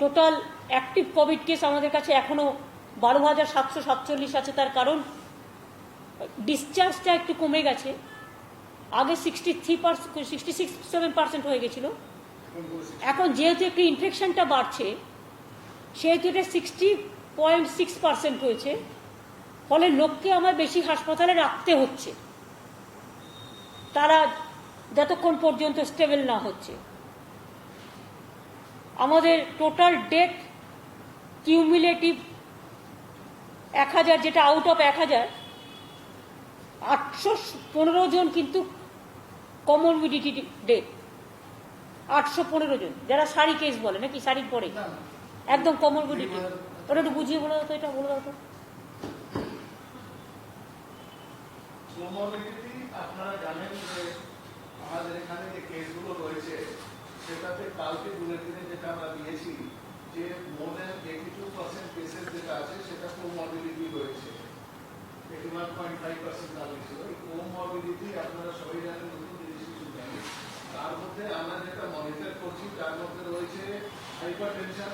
টোটাল অ্যাক্টিভ কোভিড কেস আমাদের কাছে এখনো 12,747 আছে। তার কারণ ডিসচার্জটা একটু কমে গেছে। আগে 66-67% হয়ে গেছিল, এখন যেহেতু একটু ইনফেকশনটা বাড়ছে সেহেতু এটা 60.6% হয়েছে। ফলে লোককে আমার বেশি হাসপাতালে রাখতে হচ্ছে তারা যতক্ষণ পর্যন্ত স্টেবল না হচ্ছে। আমাদের টোটাল ডেথ কিউমুলেটিভ 1000, যেটা আউট অফ 1000, 815 জন কিন্তু কমরবিডিটি ডেথ। 815 জন, যারা সারি কেস বলে নাকি, সারির পরে একদম কমরবিডিটি। ওটা একটু বুঝিয়ে বলে দাও তো, এটা বলে দাও তো। আপনারা জানেন যে আমাদের এখানে যে কেসগুলো রয়েছে সেটাতে কালকে বুলেটিনে যেটা আমরা দিয়েছি যে মোর দেন 82% কেসেস যেটা আছে সেটা কোমরবিডিটি রয়েছে। 81.5% দাবি ছিল। এই কোমরবিডিটি আপনারা সবাই জানেন, নতুন জিনিস কিছু জানেন। তার মধ্যে আমরা যেটা মনিটর করছি তার মধ্যে রয়েছে হাইপারটেনশন,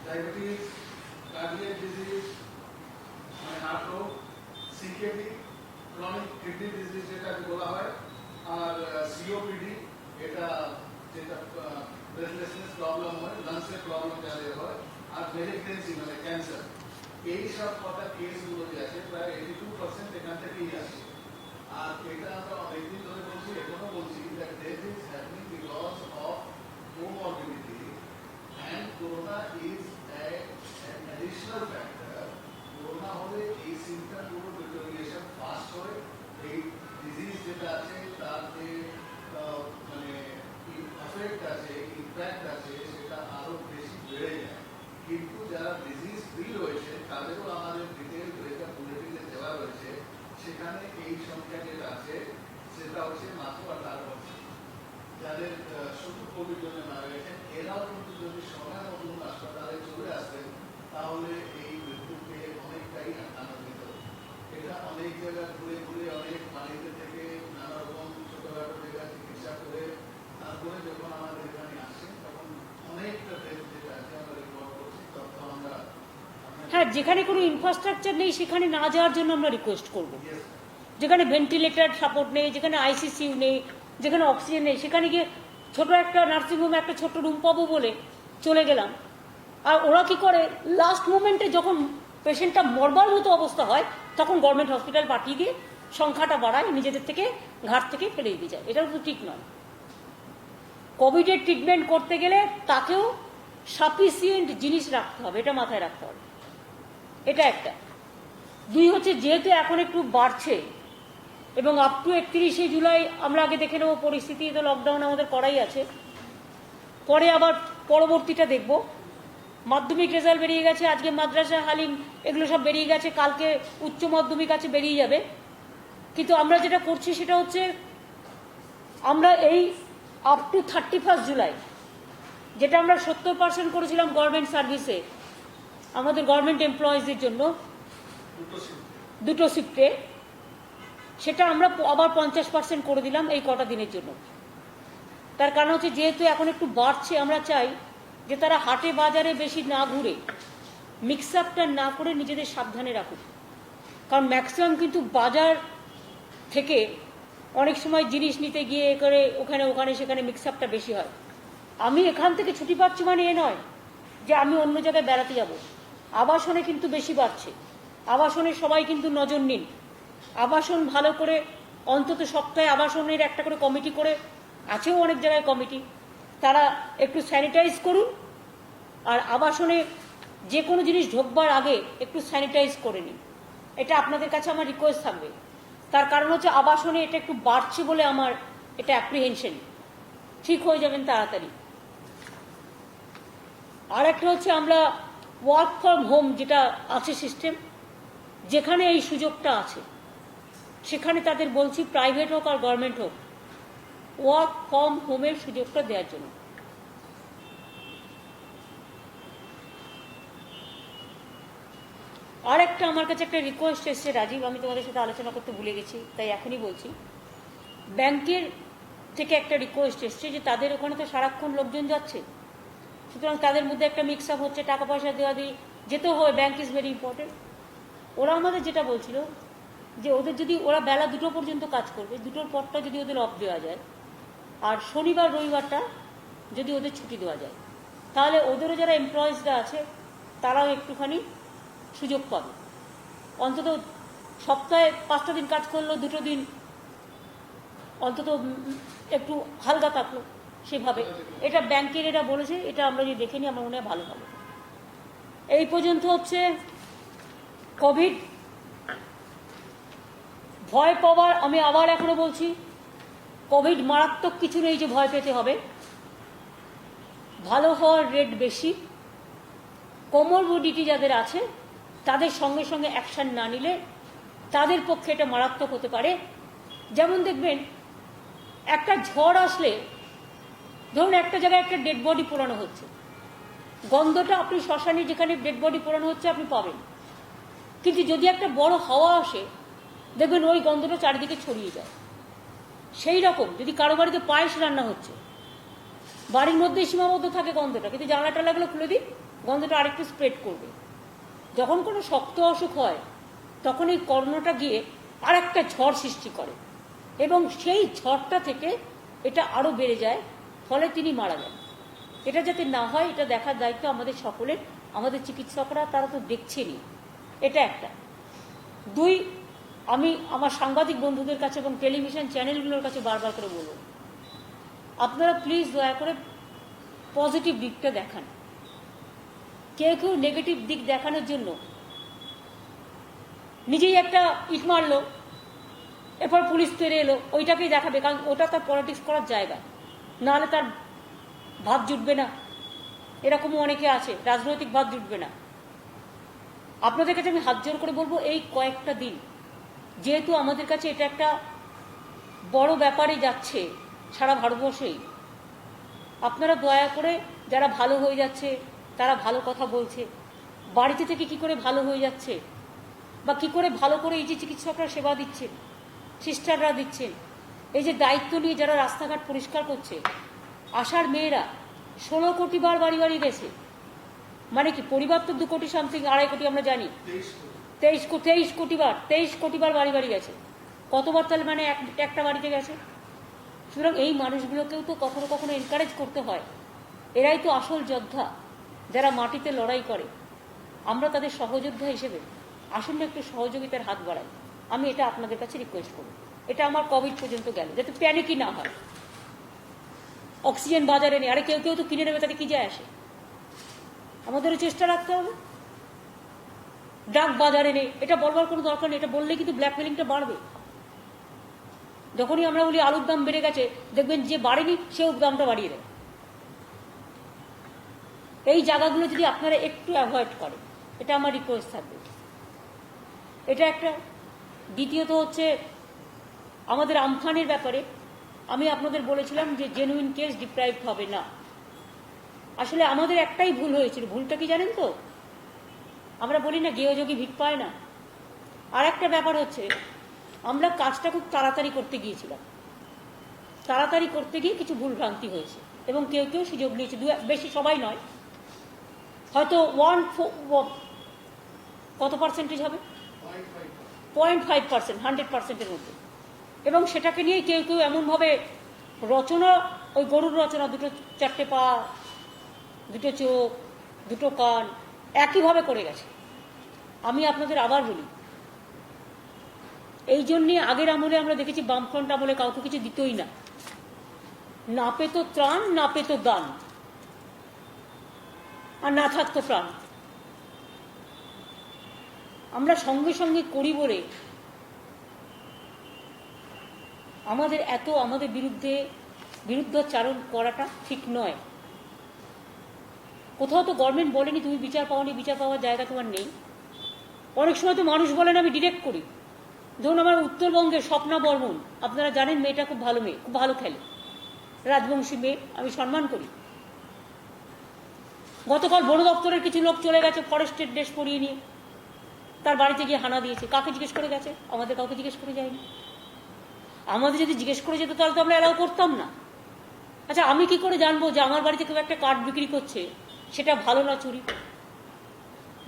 ডায়াবেটিস, কার্ডিয়াক ডিজিজ মানে হার্ট রোগ, সিকেডি, ক্রনিক কিডনি ডিজিজ যেটা বলা হয়, আর সিওপিডি, এটা যেটা ব্রেথলেসনেস প্রবলেম হয়, লাংসের প্রবলেম যাদের হয়, আর মেলিগনেন্সি মানে ক্যান্সার। এই সব কটা কেসগুলো যে আছে প্রায় 82% এখান থেকেই আসে। আর এটা আমরা অনেকদিন ধরে বলছি, এখনো বলছি that death is happening because of comorbidity and corona is an additional factor. Corona হলে এই সিমটম গুলো ডিটোরিয়েশন ফাস্ট হয়, এই ডিজিজ যেটা আছে তার যে মানে এফেক্ট আছে, ইম্প্যাক্ট আছে, সেটা আরো বেশি বেড়ে যায়। কিন্তু যারা ডিজিজ ফ্রি রয়েছে তাদেরও আমাদের ডিটেল ব্রেকআপ বুলেটিনে দেওয়া রয়েছে, সেখানে এই সংখ্যা যেটা আছে সেটা হচ্ছে মাত্র 18%। যাদের শুধু কোভিড জন্য মারা গেছেন এরাও কিন্তু যদি সময় মতন হাসপাতালে চলে আসতেন তাহলে এই মৃত্যুকে অনেকটাই আটকানো যেত। এটা অনেক জায়গায় ঘুরে ঘুরে অনেক মালিকদের থেকে নানা রকম ছোটখাটো জায়গায় চিকিৎসা করে তারপরে যখন আমাদের এখানে আসেন তখন অনেকটা ডেথ যেটা আছে আমরা রিপোর্ট করছি, তথ্য আমরা। হ্যাঁ, যেখানে কোনো ইনফ্রাস্ট্রাকচার নেই সেখানে না যাওয়ার জন্য আমরা রিকোয়েস্ট করব। যেখানে ভেন্টিলেটর সাপোর্ট নেই, যেখানে আইসিসিউ নেই, যেখানে অক্সিজেন নেই, সেখানে গিয়ে ছোট একটা নার্সিংহোমে একটা ছোট রুম পাবো বলে চলে গেলাম। আর ওরা কি করে, লাস্ট মোমেন্টে যখন পেশেন্টটা মরবার মতো অবস্থা হয় তখন গভর্নমেন্ট হসপিটাল পাঠিয়ে দিয়ে সংখ্যাটা বাড়ায়, নিজেদের থেকে ঘাট থেকে ফেলে দিয়ে যায়। এটাও তো ঠিক নয়। কোভিডের ট্রিটমেন্ট করতে গেলে তাকেও সাফিসিয়েন্ট জিনিস রাখতে হবে, এটা মাথায় রাখতে হবে। এটা একটা। দুই হচ্ছে, যেহেতু এখন একটু বাড়ছে এবং আপ টু 31শে জুলাই আমরা আগে দেখে নেবো পরিস্থিতি, তো লকডাউন আমাদের করাই আছে, পরে আবার পরবর্তীটা দেখব। মাধ্যমিক রেজাল্ট বেরিয়ে গেছে, আজকে মাদ্রাসা, হালিম এগুলো সব বেরিয়ে গেছে, কালকে উচ্চ মাধ্যমিক আছে, বেরিয়ে যাবে। কিন্তু আমরা যেটা করছি সেটা হচ্ছে আমরা এই আপ টু 31 জুলাই যেটা আমরা 70% করেছিলাম গভর্নমেন্ট সার্ভিসে আমাদের গভর্নমেন্ট এমপ্লয়িজদের জন্য দুটো শিফটে, সেটা আমরা আবার 50% করে দিলাম এই কটা দিনের জন্য। তার কারণ হচ্ছে যেহেতু এখন একটু বাড়ছে, আমরা চাই যে তারা হাটে বাজারে বেশি না ঘুরে, মিক্স আপটা না করে নিজেদের সাবধানে রাখুক। কারণ ম্যাক্সিমাম কিন্তু বাজার থেকে অনেক সময় জিনিস নিতে গিয়ে করে ওখানে সেখানে মিক্স আপটা বেশি হয়। আমি এখান থেকে ছুটি পাচ্ছি মানে এ নয় যে আমি অন্য জায়গায় বেড়াতে যাব। আবাসনে কিন্তু বেশি বাড়ছে, আবাসনে সবাই কিন্তু নজর নিন। আবাসন ভালো করে অন্তত সপ্তাহে আবাসনের একটা করে কমিটি করে, আছেও অনেক জায়গায় কমিটি, তারা একটু স্যানিটাইজ করুন। আর আবাসনে যে কোনো জিনিস ঢোকবার আগে একটু স্যানিটাইজ করে নিন, এটা আপনাদের কাছে আমার রিকোয়েস্ট থাকবে। তার কারণ হচ্ছে আবাসনে এটা একটু বাড়ছে বলে আমার এটা অ্যাপ্রিহেনশন, ঠিক হয়ে যাবেন তাড়াতাড়ি। আর একটা হচ্ছে আমরা ওয়ার্ক ফ্রম হোম যেটা আছে সিস্টেম, যেখানে এই সুযোগটা আছে সেখানে তাদের বলছি, প্রাইভেট হোক আর গভর্নমেন্ট হোক, ওয়ার্ক ফ্রম হোমের সুযোগটা দেওয়ার জন্য। আর একটা আমার কাছে একটা রিকোয়েস্ট এসছে রাজীব, আমি তোমাদের সাথে আলোচনা করতে ভুলে গেছি, তাই এখনই বলছি। ব্যাংকের থেকে একটা রিকোয়েস্ট এসছে যে তাদের ওখানে তো সারাক্ষণ লোকজন যাচ্ছে, সুতরাং তাদের মধ্যে একটা মিক্স আপ হচ্ছে, টাকা পয়সা দেওয়া দিয়ে যেতে হয়, ব্যাংক ইজ ভেরি ইম্পর্টেন্ট। ওরা আমাদের যেটা বলছিল যে ওদের যদি ওরা বেলা 2টো পর্যন্ত কাজ করবে, 2টোর পরটা যদি ওদের অফ দেওয়া যায়, আর শনিবার রবিবারটা যদি ওদের ছুটি দেওয়া যায়, তাহলে ওদেরও যারা এমপ্লয়িজরা আছে তারাও একটুখানি সুযোগ পাবে। অন্তত সপ্তাহে 5টা দিন কাজ করলো, 2টো দিন অন্তত একটু হালকা থাকলো সেভাবে। এটা ব্যাংকের এরা বলেছে, এটা আমরা যদি দেখে নিই আমার মনে হয় ভালো হবে। এই পর্যন্ত হচ্ছে কোভিড। ভয় পাওয়ার, আমি আবার এখনো বলছি, কোভিড মারাত্মক কিছু নেই যে ভয় পেতে হবে। ভালো হওয়ার রেট বেশি। কোমরবিডিটি যাদের আছে তাদের সঙ্গে সঙ্গে অ্যাকশন না নিলে তাদের পক্ষে এটা মারাত্মক হতে পারে। যেমন দেখবেন একটা ঝড় আসলে, ধরুন একটা জায়গায় একটা ডেড বডি পোড়ানো হচ্ছে, গন্ধটা আপনি শ্মশানে যেখানে ডেড বডি পোড়ানো হচ্ছে আপনি পাবেন, কিন্তু যদি একটা বড় হাওয়া আসে দেখবেন ওই গন্ধটা চারিদিকে ছড়িয়ে যায়। সেই রকম যদি কারো বাড়িতে পায়েস রান্না হচ্ছে, বাড়ির মধ্যে সীমাবদ্ধ থাকে গন্ধটা, কিন্তু জানলা টালাগুলো খুলে দিই, গন্ধটা আরেকটু স্প্রেড করবে। যখন কোনো শক্ত অসুখ হয় তখন এই কর্ণটা গিয়ে আর একটা ঝড় সৃষ্টি করে এবং সেই ঝড়টা থেকে এটা আরও বেড়ে যায়, ফলে তিনি মারা যান। এটা যাতে না হয় এটা দেখার দায়িত্ব আমাদের সকলের। আমাদের চিকিৎসকরা তারা তো দেখছেনই। এটা একটা। 2, আমি আমার সাংবাদিক বন্ধুদের কাছে এবং টেলিভিশন চ্যানেলগুলোর কাছে বারবার করে বলব, আপনারা প্লিজ দয়া করে পজিটিভ দিকটা দেখান। কেউ কেউ নেগেটিভ দিক দেখানোর জন্য নিজেই একটা ইট মারলো, এরপর পুলিশ তেরে এলো, ওইটাকেই দেখাবে, কারণ ওটা তার পলিটিক্স করার জায়গা, নাহলে তার ভাত জুটবে না। এরকমও অনেকে আছে, রাজনৈতিক ভাত জুটবে না। আপনাদের কাছে আমি হাত জোর করে বলবো, এই কয়েকটা দিন যেহেতু আমাদের কাছে এটা একটা বড় ব্যাপারে যাচ্ছে সারা ভারতবর্ষেই, আপনারা দয়া করে যারা ভালো হয়ে যাচ্ছে তারা ভালো কথা বলছে, বাড়িতে থেকে কি করে ভালো হয়ে যাচ্ছে বা কি করে ভালো করে এই যে চিকিৎসকরা সেবা দিচ্ছেন, সিস্টাররা দিচ্ছেন, এই যে দায়িত্ব নিয়ে যারা রাস্তাঘাট পরিষ্কার করছে, আশার মেয়েরা 16 কোটি বার বাড়ি বাড়ি গেছে। মানে কি, পরিবার তো 2 কোটি সামথিং, 2.5 কোটি আমরা জানি, 23 কোটি বার বাড়ি বাড়ি গেছে। কতবার তাহলে মানে একটা বাড়িতে গেছে। সুতরাং এই মানুষগুলোকেও তো কখনো কখনো এনকারেজ করতে হয়। এরাই তো আসল যোদ্ধা যারা মাটিতে লড়াই করে। আমরা তাদের সহযোদ্ধা হিসেবে আসুন না একটু সহযোগিতার হাত বাড়াই। আমি এটা আপনাদের কাছে রিকোয়েস্ট করব। এটা আমার কোভিড পর্যন্ত গেল, যাতে প্যানিকই না হয়। অক্সিজেন বাজারে নেই, আরে কেউ কেউ তো কিনে নেবে, তাতে কি যায় আসে? আমাদেরও চেষ্টা রাখতে হবে। ড্রাগ বাজারে নেই, এটা বলবার কোনো দরকার নেই, এটা বললে কিন্তু ব্ল্যাকমেলিংটা বাড়বে। যখনই আমরা বলি আলুর দাম বেড়ে গেছে, দেখবেন যে বাড়েনি সেও দামটা বাড়িয়ে দেয়। এই জায়গাগুলো যদি আপনারা একটু অ্যাভয়েড করেন, এটা আমার রিকোয়েস্ট থাকবে। এটা একটা। দ্বিতীয়ত হচ্ছে আমাদের আমফানের ব্যাপারে আমি আপনাদের বলেছিলাম যে জেনুইন কেস ডিপ্রাইভড হবে না। আসলে আমাদের একটাই ভুল হয়েছিল। ভুলটা কি জানেন তো? আমরা বলি না গেয়যোগী ভিট পায় না। আর একটা ব্যাপার হচ্ছে, আমরা কাজটা খুব তাড়াতাড়ি করতে গিয়েছিলাম। তাড়াতাড়ি করতে গিয়ে কিছু ভুলভ্রান্তি হয়েছে এবং কেউ কেউ সুযোগ নিয়েছে, বেশি সবাই নয়, হয়তো 1% হবে, 0.5%, 100%-এর মধ্যে। এবং সেটাকে নিয়ে কেউ কেউ এমনভাবে রচনা, ওই গরুর রচনা, 2-4টে পা, 2টো চোখ, 2টো কান একইভাবে করে গেছে। আমি আপনাদের আবার বলি, এই জন্যে আগের আমলে আমরা দেখেছি, বামফ্রন্ট আমলে কাউকে কিছু দিতই না, না পেত ত্রাণ, না পেত দান, আর না থাকতো প্রাণ। আমরা সঙ্গে সঙ্গে করি বলে আমাদের আমাদের বিরুদ্ধাচারণ করাটা ঠিক নয়। কোথাও তো গভর্নমেন্ট বলেনি তুমি বিচার পাওনি, বিচার পাওয়ার জায়গা তোমার নেই। অনেক সময় তো মানুষ বলেন আমি ডিরেক্ট করি, ধরুন আমার উত্তরবঙ্গের স্বপ্না বর্মন, আপনারা জানেন মেয়েটা খুব ভালো মেয়ে, খুব ভালো খেলে, রাজবংশী মেয়ে, আমি সম্মান করি। গতকাল বন দপ্তরের কিছু লোক চলে গেছে ফরেস্টের ড্রেস পরিয়ে নিয়ে, তার বাড়িতে গিয়ে হানা দিয়েছে। কাকে জিজ্ঞেস করে গেছে? আমাদের কাউকে জিজ্ঞেস করে যায়নি। আমাদের যদি জিজ্ঞেস করে যেত তাহলে তো আমরা অ্যালাউ করতাম না। আচ্ছা, আমি কি করে জানবো যে আমার বাড়িতে কেউ একটা কাঠ বিক্রি করছে সেটা ভালো না চুরি?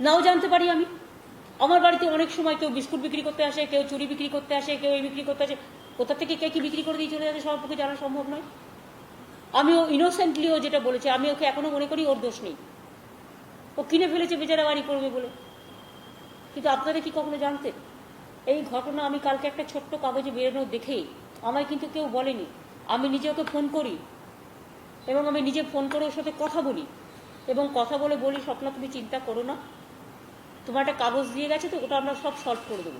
নাও জানতে পারি আমি। আমার বাড়িতে অনেক সময় কেউ বিস্কুট বিক্রি করতে আসে, কেউ চুরি বিক্রি করতে আসে, কেউ এই বিক্রি করতে আসে। কোথা থেকে কে কি বিক্রি করে দিয়ে চলে যাচ্ছে সবার পক্ষে জানা সম্ভব নয়। আমিও ইনোসেন্টলিও যেটা বলেছি, আমি ওকে এখনো মনে করি ওর দোষ নেই, ও কিনে ফেলেছে বেচারা বাড়ি করবে বলে। কিন্তু আপনারা কি কখনো জানতেন এই ঘটনা? আমি কালকে একটা ছোট্ট কাগজে বেরোনো দেখেই, আমায় কিন্তু কেউ বলেনি, আমি নিজে ওকে ফোন করি এবং আমি নিজে ফোন করে ওর সাথে কথা বলি এবং কথা বলে বলি, স্বপ্না তুমি চিন্তা করো না, তোমার একটা কাগজ দিয়ে গেছে তো, ওটা আমরা সব সলভ করে দেবো,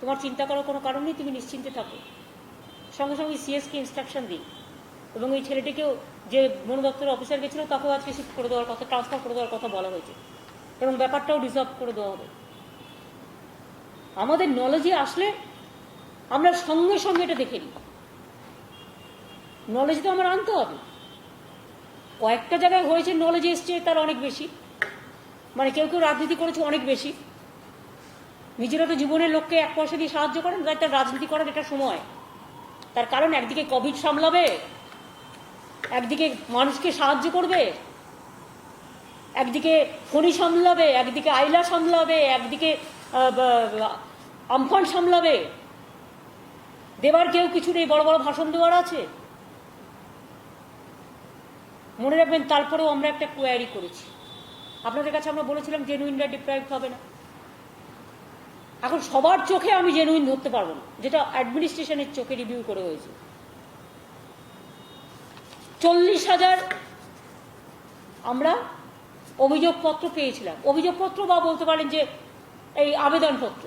তোমার চিন্তা করার কোনো কারণ নেই, তুমি নিশ্চিন্তে থাকো। সঙ্গে সঙ্গে সিএসকে ইনস্ট্রাকশন দিই এবং এই ছেলেটিকেও, যে বন দপ্তরের অফিসার গেছিল, তাকেও আজকে শিফট করে দেওয়ার কথা, ট্রান্সফার করে দেওয়ার কথা বলা হয়েছে এবং ব্যাপারটাও রিজলভ করে দেওয়া হবে। আমাদের নলেজে আসলে আমরা সঙ্গে সঙ্গে এটা দেখে নিই। নলেজ তো আমার আনতে হবে। কয়েকটা জায়গায় হয়েছে নলেজ এসছে তার অনেক বেশি, মানে কেউ কেউ রাজনীতি করেছে অনেক বেশি, নিজেরা তো জীবনের লোককে এক পয়সা দিয়ে সাহায্য করেন, তাই তার রাজনীতি করার এটা সময়। তার কারণ একদিকে কোভিড সামলাবে, একদিকে মানুষকে সাহায্য করবে, একদিকে খনি সামলাবে, একদিকে আইলা সামলাবে, একদিকে আমফান সামলাবে। দেবার কেউ কিছু নেই, বড় বড় ভাষণ দেওয়ার আছে। মনে রাখবেন, তারপরেও আমরা একটা কোয়ারি করেছি আপনাদের কাছে, আমরা বলেছিলাম জেনুইনরা ডিপ্রাইভ হবে না। এখন সবার চোখে আমি জেনুইন ধরতে পারবো না, যেটা অ্যাডমিনিস্ট্রেশনের চোখে রিভিউ করে হয়েছে। 40,000 আমরা অভিযোগপত্র পেয়েছিলাম, অভিযোগপত্র বা বলতে পারেন যে এই আবেদনপত্র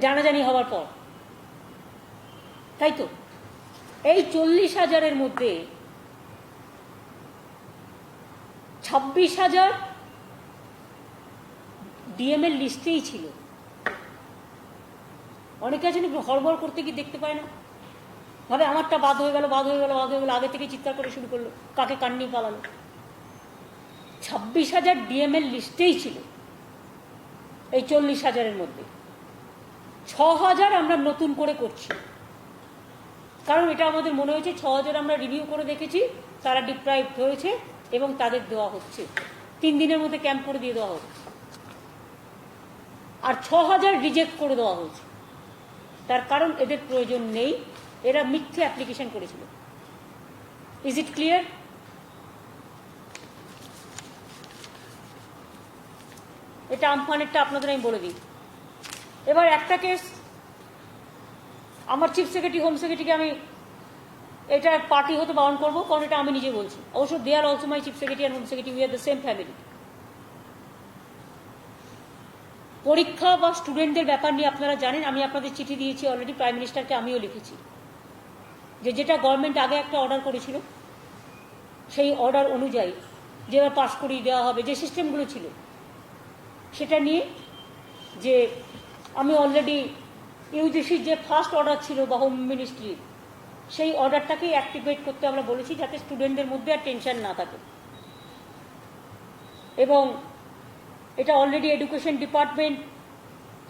জানাজানি হওয়ার পর, তাই তো? এই 40,000-এর মধ্যে 26,000 ডিএম-এর লিস্টেই ছিল। অনেকে আছেন হড়বড় করতে গিয়ে দেখতে পায় না, ভাবে আমারটা বাদ হয়ে গেল, বাদ হয়ে গেল, বাদ হয়ে গেল, আগে থেকে চিৎকার করে শুরু করলো, কাকে কান নিয়ে পালালো। 26,000 ডিএম-এর লিস্টেই ছিল এই 40,000-এর মধ্যে। 6,000 আমরা নতুন করে করছি, কারণ এটা আমাদের মনে হয়েছে 6,000 আমরা রিভিউ করে দেখেছি তারা ডিপ্রাইভ হয়েছে এবং তাদের দেওয়া হচ্ছে, 3 দিনের মধ্যে ক্যাম্প করে দিয়ে দেওয়া হবে। আর 6,000 রিজেক্ট করে দেওয়া হয়েছে, তার কারণ এদের প্রয়োজন নেই, এরা মিথ্যে অ্যাপ্লিকেশন করেছিল। Is it clear? এটা আমফানেরটা আপনাদের আমি বলে দিই। এবার একটা কেস, আমার চিফ সেক্রেটারি, হোম সেক্রেটারিকে আমি এটা পার্টি হতে বারণ করবো, কারণ এটা আমি নিজে বলছি। অবশ্য they are also my chief secretary and home secretary, we are the same family. পরীক্ষা বা স্টুডেন্টদের ব্যাপার নিয়ে আপনারা জানেন, আমি আপনাদের চিঠি দিয়েছি অলরেডি, প্রাইম মিনিস্টারকে আমিও লিখেছি, যে যেটা গভর্নমেন্ট আগে একটা অর্ডার করেছিল সেই অর্ডার অনুযায়ী যেভাবে পাস করিয়ে দেওয়া হবে, যে সিস্টেমগুলো ছিল সেটা নিয়ে, যে আমি অলরেডি ইউজিসির যে ফার্স্ট অর্ডার ছিল বা হোম মিনিস্ট্রির, সেই অর্ডারটাকেই অ্যাক্টিভেট করতে আমরা বলেছি, যাতে স্টুডেন্টদের মধ্যে আর টেনশন না থাকে। এবং এটা already education department,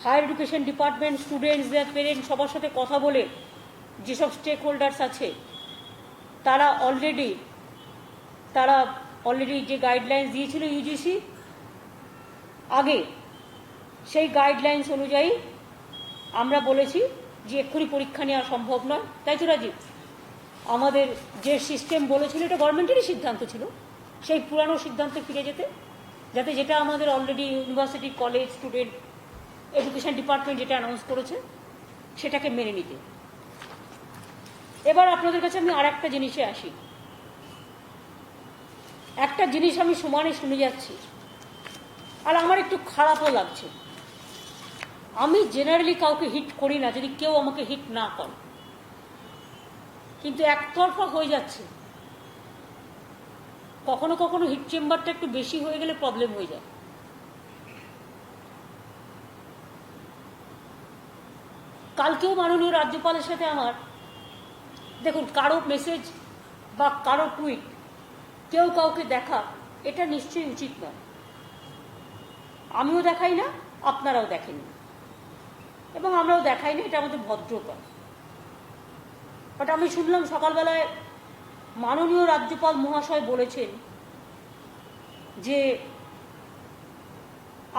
higher education department, students, their parents, সবার সাথে কথা বলে যেসব স্টেক হোল্ডার্স আছে তারা অলরেডি যে গাইডলাইন্স দিয়েছিল ইউজিসি আগে, সেই গাইডলাইন্স অনুযায়ী আমরা বলেছি যে এক্ষুনি পরীক্ষা নেওয়া সম্ভব নয়। তাই তো রাজীব? আমাদের যে সিস্টেম বলেছিল, এটা গভর্নমেন্টেরই সিদ্ধান্ত ছিল, সেই পুরানো সিদ্ধান্তে ফিরে যেতে, যাতে যেটা আমাদের already university, college, student education department যেটা অ্যানাউন্স করেছে সেটাকে মেনে নিতে। এবার আপনাদের কাছে আমি আর একটা জিনিসে আসি। একটা জিনিস আমি সমানে শুনে যাচ্ছি আর আমার একটু খারাপও লাগছে। আমি জেনারেলি কাউকে হিট করি না যদি কেউ আমাকে হিট না করে, কিন্তু একতরফা হয়ে যাচ্ছে। কখনো কখনো হিট চেম্বারটা একটু বেশি হয়ে গেলে প্রবলেম হয়ে যায়। কালকেও মাননীয় রাজ্যপালের সাথে আমার, দেখুন, কারো মেসেজ বা কারো টুইট কেউ কাউকে দেখা এটা নিশ্চয়ই উচিত নয়। আমিও দেখাই না, আপনারাও দেখেন এবং আমরাও দেখাই না, এটা আমাদের ভদ্রতা। বাট আমি শুনলাম সকালবেলায় মাননীয় রাজ্যপাল মহাশয় বলেছেন যে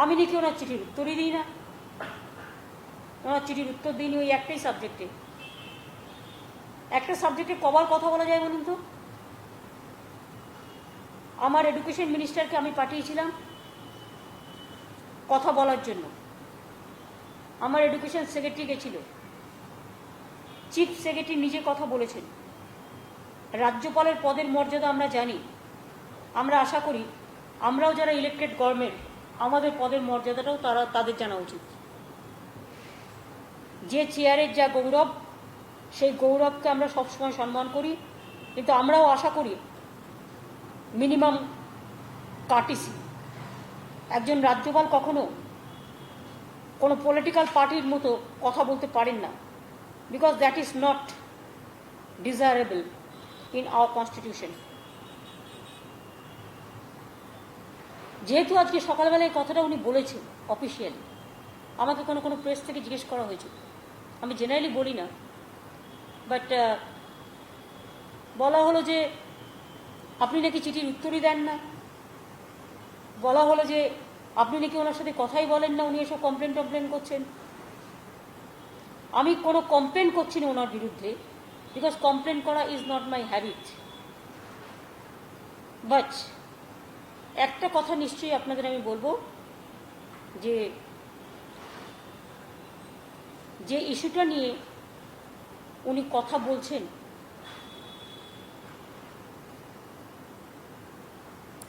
আমি নাকি ওনার চিঠির উত্তরই দিই না, ওনার চিঠির উত্তর দিইনি ওই একটাই সাবজেক্টে। একটা সাবজেক্টে কবার কথা বলা যায় বলুন তো? আমার এডুকেশন মিনিস্টারকে আমি পাঠিয়েছিলাম কথা বলার জন্য, আমার এডুকেশন সেক্রেটারি গেছিল, চিফ সেক্রেটারি নিজে কথা বলেছেন। রাজ্যপালের পদের মর্যাদা আমরা জানি, আমরা আশা করি আমরাও যারা ইলেক্টেড গভর্নমেন্ট আমাদের পদের মর্যাদাটাও তাদের জানা উচিত। যে চেয়ারের যা গৌরব, সেই গৌরবকে আমরা সবসময় সম্মান করি, কিন্তু আমরাও আশা করি মিনিমাম কার্টিসি। একজন রাজ্যপাল কখনো কোনো পলিটিক্যাল পার্টির মতো কথা বলতে পারেন না, because that is not desirable in our constitution. যেহেতু আজকে সকালবেলায় কথাটা উনি বলেছেন অফিসিয়ালি, আমাকে কোনো প্রেস থেকে জিজ্ঞেস করা হয়েছে, আমি জেনারেলি বলি না, বাট বলা হলো যে আপনি নাকি চিঠির উত্তরই দেন না, বলা হলো যে আপনি নাকি ওনার সাথে কথাই বলেন না, উনি এসব কমপ্লেন করছেন। আমি কোনো কমপ্লেন করছি না ওনার বিরুদ্ধে, বিকজ কমপ্লেন করা is not my habit. But একটা কথা নিশ্চয়ই আপনাদের আমি বলবো, যে ইস্যুটা নিয়ে উনি কথা বলছেন,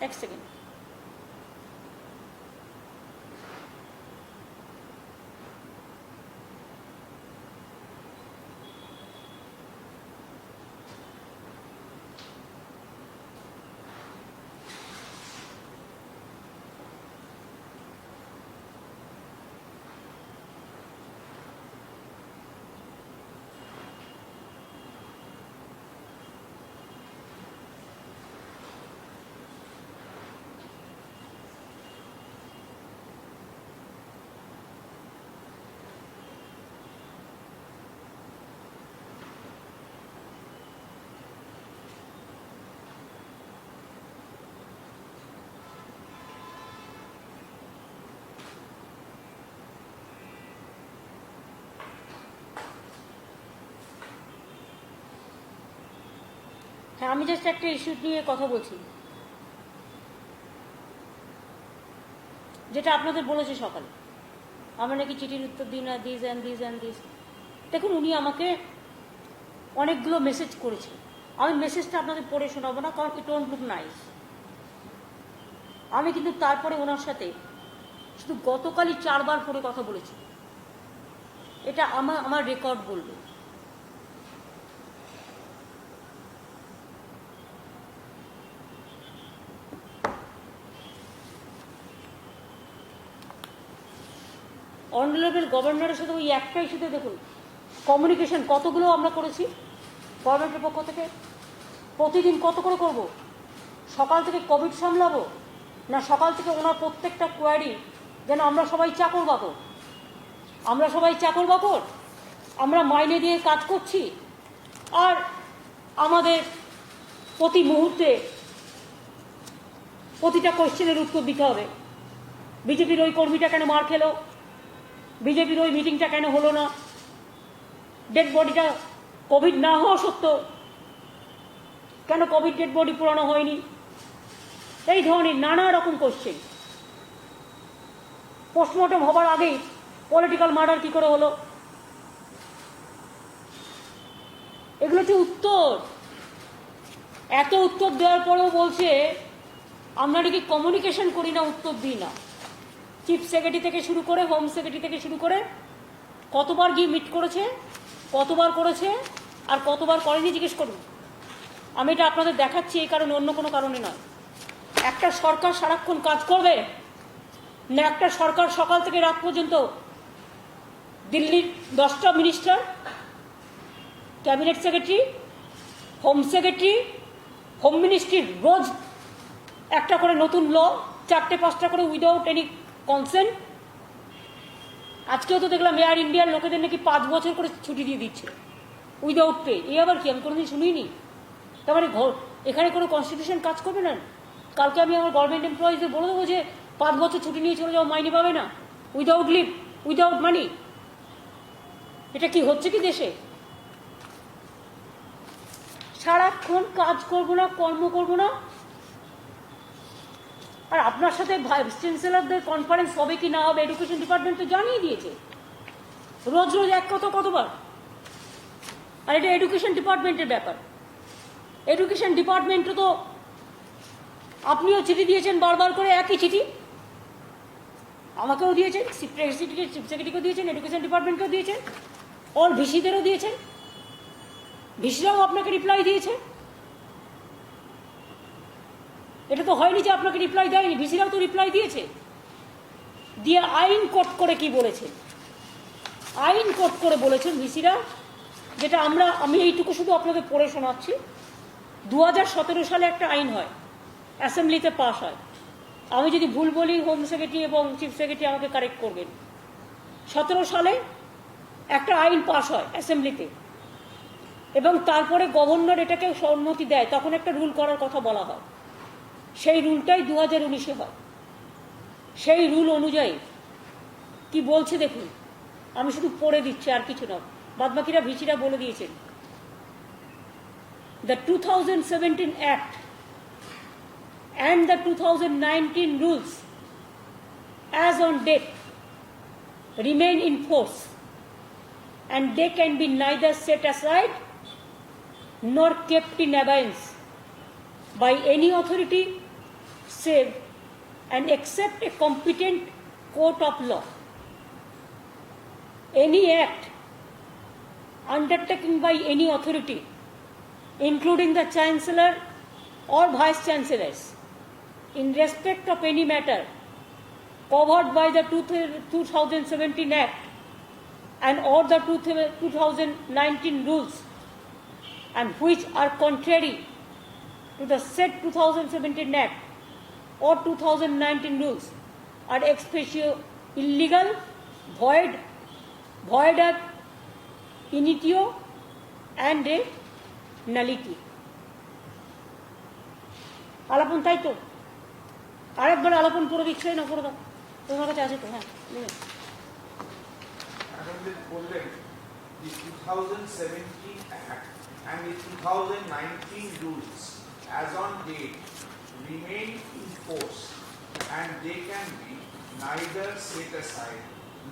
এক সেকেন্ড, হ্যাঁ, আমি জাস্ট একটা ইস্যু নিয়ে কথা বলছি, যেটা আপনাদের বলেছে সকালে, আমরা নাকি চিঠির উত্তর দিই না, this and this and this. দেখুন, উনি আমাকে অনেকগুলো মেসেজ করেছে, আমি মেসেজটা আপনাদের পড়ে শোনাবো না, কারণ ইট ওয়ন্ট লুক নাইস। আমি কিন্তু তারপরে ওনার সাথে শুধু গতকালই 4 বার ফোনে কথা বলেছি, এটা আমার রেকর্ড বলবে। অনারেবল গভর্নরের সাথে ওই একটা ইস্যুতে দেখুন কমিউনিকেশন কতগুলো আমরা করেছি গভর্নমেন্টের পক্ষ থেকে। প্রতিদিন কত করে করব? সকাল থেকে কোভিড সামলাবো, না সকাল থেকে ওনার প্রত্যেকটা কোয়ারি যেন আমরা সবাই চাকর বাকর, আমরা মাইনে দিয়ে কাজ করছি, আর আমাদের প্রতি মুহূর্তে প্রতিটা কোশ্চেনের উত্তর দিতে হবে। বিজেপির ওই কর্মীটা কেন মার খেলো, বিজেপির ওই মিটিংটা কেন হলো না, ডেড বডিটা কোভিড না হওয়া সত্ত্বেও কেন কোভিড ডেড বডি পুরানো হয়নি, এই ধরনের নানা রকম কোশ্চেন। পোস্টমর্টম হবার আগেই পলিটিক্যাল মার্ডার কি করে হলো, এগুলো হচ্ছে উত্তর। এত উত্তর দেওয়ার পরেও বলছে আমরা নাকি কমিউনিকেশন করি না, উত্তর দিই না। চিফ সেক্রেটারি থেকে শুরু করে, হোম সেক্রেটারি থেকে শুরু করে কতবার গিয়ে মিট করেছে, কতবার করেছে, আর কতবার করেনি জিজ্ঞেস করুন। আমি এটা আপনাদের দেখাচ্ছি এই কারণে, অন্য কোনো কারণে নয়। একটা সরকার সারাক্ষণ কাজ করবে না, একটা সরকার সকাল থেকে রাত পর্যন্ত দিল্লির 10টা minister, cabinet secretary, home secretary, home মিনিস্ট্রির রোজ একটা করে নতুন ল, 4টে-5টা করে উইদাউট এনি কনসেন্ট। আজকেও তো দেখলাম এয়ার ইন্ডিয়ার লোকেদের নাকি 5 বছর করে ছুটি দিয়ে দিচ্ছে উইদাউট পে। এই আবার কি, আমি কোনোদিন শুনিনি। তার মানে এখানে কোনো কনস্টিটিউশন কাজ করবে না। কালকে আমি আমার গভর্নমেন্ট এমপ্লয়িজদের বলে দেবো যে 5 বছর ছুটি নিয়ে চলে যাও, মাইনে পাবে না, উইদাউট লিভ, উইদাউট মানি। এটা কি হচ্ছে কি দেশে? সারাক্ষণ কাজ করবো না, কর্ম করবো না। আর আপনার সাথে ভাইস চ্যান্সেলরদের কনফারেন্স হবে কি না হবে এডুকেশন ডিপার্টমেন্ট তো জানিয়ে দিয়েছে, রোজ রোজ এক কথা কতবার। আর এটা এডুকেশন ডিপার্টমেন্টের ব্যাপার। এডুকেশন ডিপার্টমেন্টও তো আপনিও চিঠি দিয়েছেন বারবার করে, একই চিঠি আমাকেও দিয়েছেন, চিফ সেক্রেটারিকেও দিয়েছেন, এডুকেশন ডিপার্টমেন্টকেও দিয়েছেন, অল ভিসিদেরও দিয়েছেন, ভিসিরাও আপনাকে রিপ্লাই দিয়েছে। এটা তো হয়নি যে আপনাকে রিপ্লাই দেয়নি, ভিসিরাও তো রিপ্লাই দিয়েছে। দিয়ে আইন কোট করে কি বলেছেন, আইন কোট করে বলেছেন ভিসিরা, যেটা আমি এইটুকু শুধু আপনাদের পড়ে শোনাচ্ছি। 2017 সালে একটা আইন হয়, অ্যাসেম্বলিতে পাস হয়। আমি যদি ভুল বলি হোম সেক্রেটারি এবং চিফ সেক্রেটারি আমাকে কারেক্ট করবেন। 17 সালে একটা আইন পাস হয় অ্যাসেম্বলিতে, এবং তারপরে গভর্নর এটাকে সম্মতি দেয়, তখন একটা রুল করার কথা বলা হয়। সেই রুলটাই 2019-এ হয়। সেই রুল অনুযায়ী কি বলছে দেখুন, আমি শুধু পড়ে দিচ্ছি, আর কিছু না, বাদবাকিরা ভিসিরা বলে দিয়েছেন। The 2017 Act and the 2019 rules as on date remain in force, and they can be neither set aside nor kept in abeyance by any authority save and except a competent court of law. Any act undertaken by any authority, including the Chancellor or Vice Chancellors, in respect of any matter covered by the 2017 Act and or the 2019 rules, and which are contrary to the said 2017 Act or 2019 rules, are ex officio illegal, void ab initio, and a nullity. আলাপন তাই তো, আরেকবার আলাপন করে দিচ্ছে না, করে দাও, তোমার কাছে আছে তো? হ্যাঁ, বললেন the 2017 Act and the 2019 rules as on date remain in force, and they can be neither set aside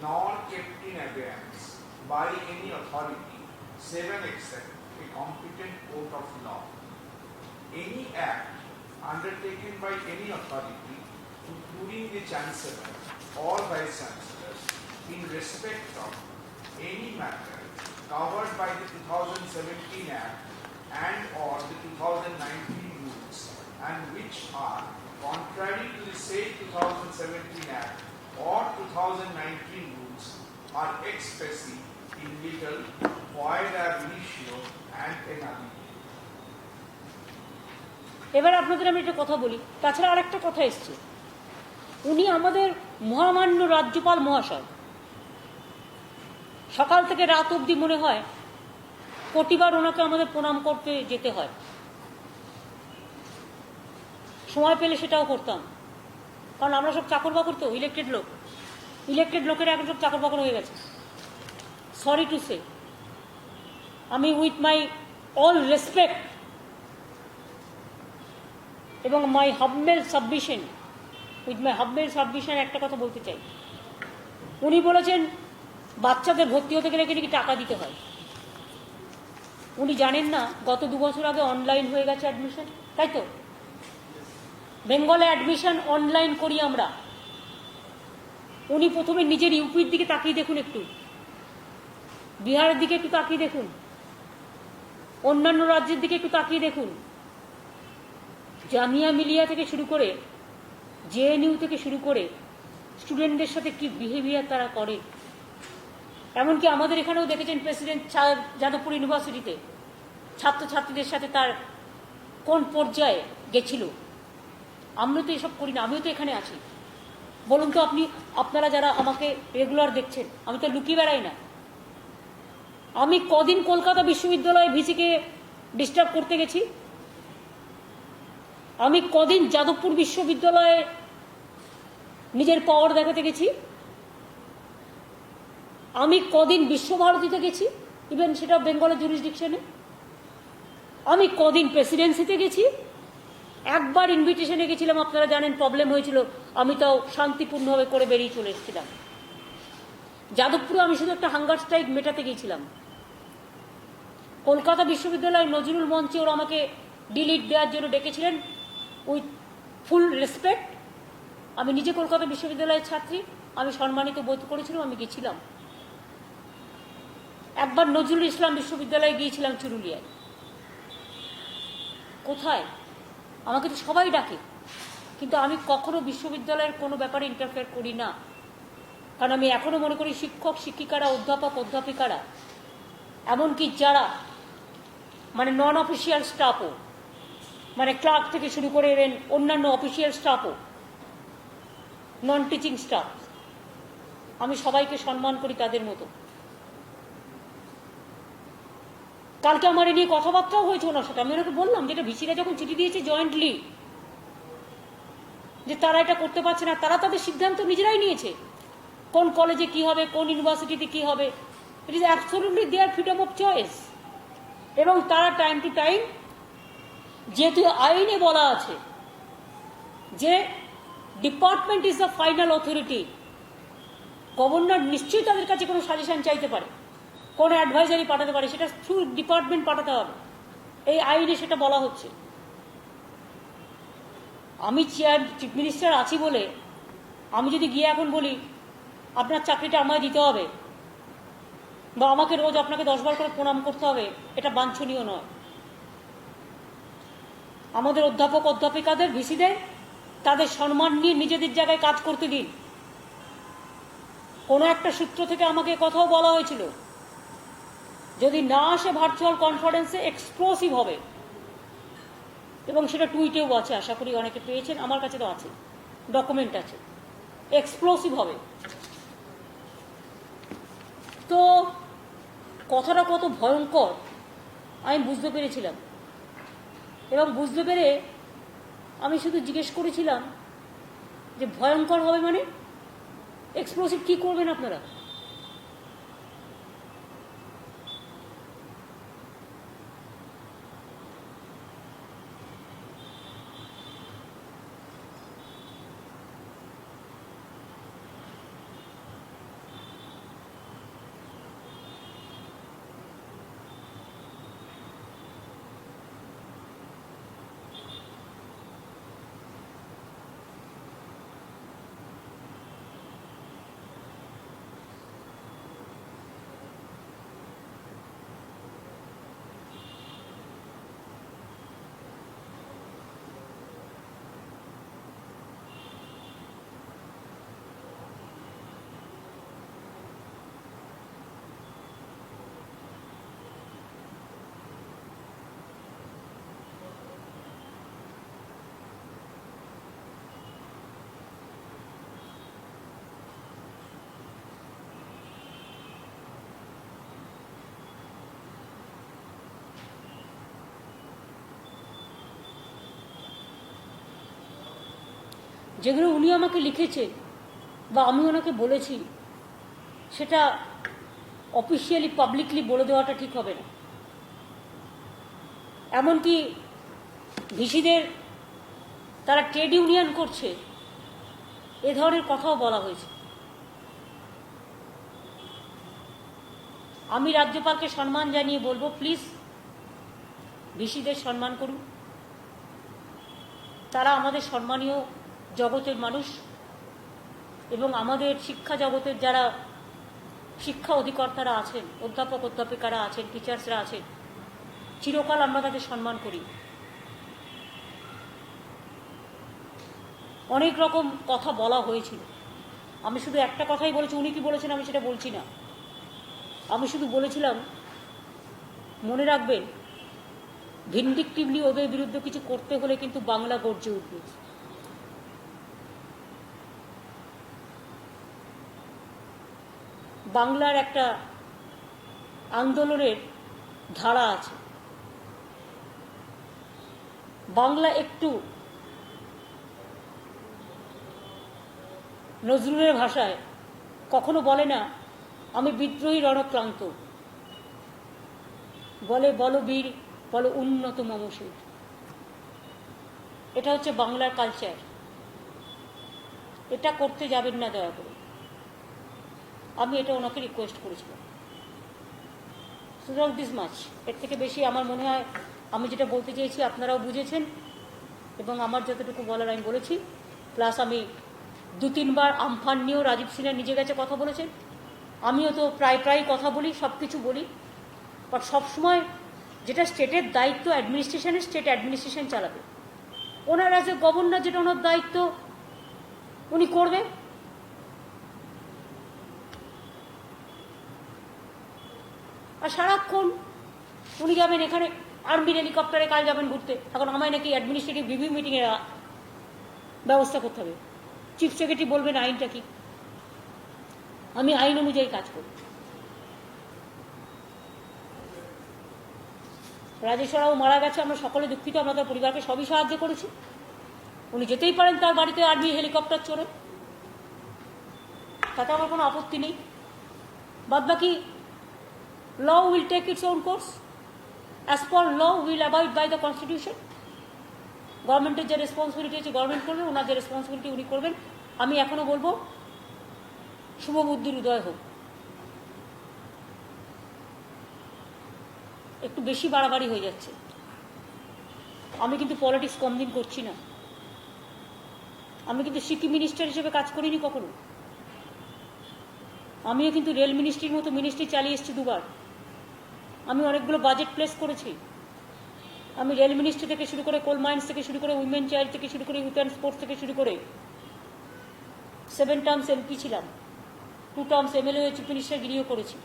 nor kept in abeyance by any authority save and except a competent court of law. Any act undertaken by any authority, including the Chancellor or Vice Chancellors, in respect of any matter covered by the 2017 Act and or the 2019 rules, and which are contrary to the said 2017 Act or 2019 rules, are ex specie illegal, void ab initio, and a nullity. এবার আপনাদের আমি একটা কথা বলি। তাছাড়া আরেকটা কথা এসছে, উনি আমাদের মহামান্য রাজ্যপাল মহাশয়, সকাল থেকে রাত অবধি মনে হয় প্রতিবার ওনাকে আমাদের প্রণাম করতে যেতে হয়। সময় পেলে সেটাও করতাম, কারণ আমরা সব চাকর বাকর তো, ইলেক্টেড লোকেরা এখন সব চাকর বাকর হয়ে গেছে। সরি টু সে, আমি উইথ মাই অল রেসপেক্ট এবং মাই হাবমেল সাবমিশন একটা কথা বলতে চাই। উনি বলেছেন বাচ্চাদের ভর্তি হতে গেলে নাকি টাকা দিতে হয়। উনি জানেন না গত 2 বছর আগে অনলাইন হয়ে গেছে অ্যাডমিশন, তাই তো? বেঙ্গলে অ্যাডমিশন অনলাইন করি আমরা। উনি প্রথমে নিজের ইউপির দিকে তাকিয়ে দেখুন, একটু বিহারের দিকে একটু তাকিয়ে দেখুন, অন্যান্য রাজ্যের দিকে একটু তাকিয়ে দেখুন। জামিয়া মিলিয়া থেকে শুরু করে জেএনইউ থেকে শুরু করে স্টুডেন্টদের সাথে কি বিহেভিয়ার তারা করে। এমনকি আমাদের এখানেও দেখেছেন প্রেসিডেন্ট যাদবপুর ইউনিভার্সিটিতে ছাত্রছাত্রীদের সাথে তার কোন পর্যায়ে গেছিল। আমরা তো এসব করি না, আমিও তো এখানে আছি। বলুন তো আপনারা যারা আমাকে রেগুলার দেখছেন, আমি তো লুকিয়ে বেড়াই না। আমি কদিন কলকাতা বিশ্ববিদ্যালয়ে ভিসিকে ডিস্টার্ব করতে গেছি, আমি কদিন যাদবপুর বিশ্ববিদ্যালয়ে নিজের পাওয়ার দেখাতে গেছি, আমি কদিন বিশ্বভারতীতে গেছি, ইভেন সেটা বেঙ্গলের জুরিসডিকশনে, আমি কদিন প্রেসিডেন্সিতে গেছি, একবার ইনভিটেশনে গেছিলাম, আপনারা জানেন প্রবলেম হয়েছিল, আমি তাও শান্তিপূর্ণভাবে করে বেরিয়ে চলে এসেছিলাম। যাদবপুরে আমি শুধু একটা হাঙ্গার স্ট্রাইক মেটাতে গিয়েছিলাম। কলকাতা বিশ্ববিদ্যালয় নজরুল মঞ্চে ওরা আমাকে ডিলিট দেওয়ার জন্য ডেকেছিলেন, উইথ ফুল রেসপেক্ট। আমি নিজে কলকাতা বিশ্ববিদ্যালয়ের ছাত্রী, আমি সম্মানিত বোধ করেছিলাম, আমি গেছিলাম। একবার নজরুল ইসলাম বিশ্ববিদ্যালয়ে গিয়েছিলাম চুরুলিয়ায়। কোথায়? আমাকে তো সবাই ডাকে, কিন্তু আমি কখনো বিশ্ববিদ্যালয়ের কোনো ব্যাপারে ইন্টারফেয়ার করি না। কারণ আমি এখনো মনে করি শিক্ষক শিক্ষিকারা, অধ্যাপক অধ্যাপিকারা, এমনকি যারা মানে নন অফিসিয়াল স্টাফও, মানে ক্লার্ক থেকে শুরু করে এলেন অন্যান্য অফিসিয়াল স্টাফও, নন টিচিং স্টাফ, আমি সবাইকে সম্মান করি তাদের মতো। কালকে আমার এ নিয়ে কথাবার্তাও হয়েছে ওনার সাথে। আমি ওনাকে বললাম যেটা ভিসিরা যখন চিঠি দিয়েছে জয়েন্টলি, যে তারা এটা করতে পারছে না, তারা তাদের সিদ্ধান্ত নিজেরাই নিয়েছে কোন কলেজে কি হবে, কোন ইউনিভার্সিটিতে কি হবে। It is absolutely there freedom of choice. এবং তারা টাইম টু টাইম, যেহেতু আইনে বলা আছে যে department is the final authority, governor নিশ্চয়ই তাদের কাছে কোনো সাজেশন চাইতে পারে, কোনো অ্যাডভাইজারি পাঠাতে পারে, সেটা থ্রু ডিপার্টমেন্ট পাঠাতে হবে। এই আইনে সেটা বলা হচ্ছে। আমি চিফ মিনিস্টার আছি বলে আমি যদি গিয়ে এখন বলি আপনার চাকরিটা আমায় দিতে হবে, বা আমাকে রোজ আপনাকে 10 বার করে প্রণাম করতে হবে, এটা বাঞ্ছনীয় নয়। আমাদের অধ্যাপক অধ্যাপিকাদের ভিসিদের তাদের সম্মান নিয়ে নিজেদের জায়গায় কাজ করতে দিন। কোনো একটা সূত্র থেকে আমাকে কথাও বলা হয়েছিল, যদি না আসে ভার্চুয়াল কনফারেন্সে এক্সপ্লোসিভ হবে, এবং সেটা টুইটেও আছে, আশা করি অনেকে পেয়েছেন, আমার কাছে তো আছে, ডকুমেন্ট আছে, এক্সপ্লোসিভ হবে। তো কথাটা কত ভয়ঙ্কর আমি বুঝতে পেরেছিলাম, এবং বুঝতে পেরে আমি শুধু জিজ্ঞেস করেছিলাম যে ভয়ঙ্কর হবে মানে এক্সপ্লোসিভ কি করবেন আপনারা? যেগুলো উনি আমাকে লিখেছেন বা আমি ওনাকে বলেছি, সেটা অফিসিয়ালি পাবলিকলি বলে দেওয়াটা ঠিক হবে না। এমনকি ভিসিদের তারা ট্রেড ইউনিয়ন করছে, এ ধরনের কথাও বলা হয়েছে। আমি রাজ্যপালকে সম্মান জানিয়ে বলবো, প্লিজ ভিসিদের সম্মান করুন। তারা আমাদের সম্মানীয় জগতের মানুষ, এবং আমাদের শিক্ষা জগতের যারা শিক্ষা অধিকর্তারা আছেন, অধ্যাপক অধ্যাপিকারা আছেন, টিচার্সরা আছেন, চিরকাল আমরা তাদের সম্মান করি। অনেক রকম কথা বলা হয়েছিল, আমি শুধু একটা কথাই বলেছি, উনি কি বলেছেন আমি সেটা বলছি না। আমি শুধু বলেছিলাম মনে রাখবেন, ভিন্ডিকটিভলি ওদের বিরুদ্ধে কিছু করতে হলে কিন্তু বাংলা গর্জে উঠবে। বাংলার একটা আন্দোলনের ধারা আছে। বাংলা একটু নজরুলের ভাষায় কখনো বলে না আমি বিদ্রোহী রণক্লান্ত, বলে বলো বীর, বলো উন্নত মমশীর। এটা হচ্ছে বাংলার কালচার। এটা করতে যাবেন না দয়া করে। আমি এটা ওনাকে রিকোয়েস্ট করেছিলাম। সুতরাং দিস মাছ, এর থেকে বেশি আমার মনে হয় আমি যেটা বলতে চেয়েছি আপনারাও বুঝেছেন, এবং আমার যতটুকু বলার আমি বলেছি। প্লাস আমি 2-3 বার আমফান নিয়েও রাজীব সিনহা নিজে গেছে কথা বলেছেন। আমিও তো প্রায় কথা বলি, সব কিছু বলি, বাট সবসময় যেটা স্টেটের দায়িত্ব অ্যাডমিনিস্ট্রেশনের, স্টেট অ্যাডমিনিস্ট্রেশন চালাবে। ওনার অ্যাজ এ গভর্নর যেটা ওনার দায়িত্ব উনি করবে। আর সারাক্ষণ উনি যাবেন এখানে আর্মির হেলিকপ্টারে, কাল যাবেন ঘুরতে। এখন আমায় নাকি অ্যাডমিনিস্ট্রেটিভ রিভিউ মিটিংয়ের ব্যবস্থা করতে হবে। চিফ সেক্রেটারি বলবেন আইনটা কি, আমি আইন অনুযায়ী কাজ করি। রাজেশ্বরাও মারা গেছে, আমরা সকলে দুঃখিত, আমরা তার পরিবারকে সবই সাহায্য করেছি। উনি যেতেই পারেন তার বাড়িতে আর্মি হেলিকপ্টার চড়ে, তাতে আমার কোনো আপত্তি নেই। বাদবাকি law will take its own course. As per law, we will abide by the constitution. গভর্নমেন্টের যে রেসপন্সিবিলিটি আছে গভর্নমেন্ট করবে, ওনার যে রেসপন্সিবিলিটি উনি করবেন। আমি এখনো বলবো শুভ বুদ্ধির উদয় হোক। একটু বেশি বাড়াবাড়ি হয়ে যাচ্ছে। আমি কিন্তু পলিটিক্স কম দিন করছি না। আমি কিন্তু শিক্ষা মিনিস্টার হিসেবে কাজ করিনি কখনো। আমিও কিন্তু রেল মিনিস্ট্রির মতো মিনিস্ট্রি চালিয়ে এসেছি 2 বার। আমি অনেকগুলো বাজেট প্লেস করেছি। আমি রেল মিনিস্ট্রি থেকে শুরু করে, কোল মাইন্স থেকে শুরু করে, উইমেন চাইল্ড থেকে শুরু করে, ইউথ অ্যান্ড স্পোর্টস থেকে শুরু করে 7 টার্মস এমপি ছিলাম, 2 টার্মস এমএলএ হয়ে চিফ মিনিস্টার গিরিও করেছি।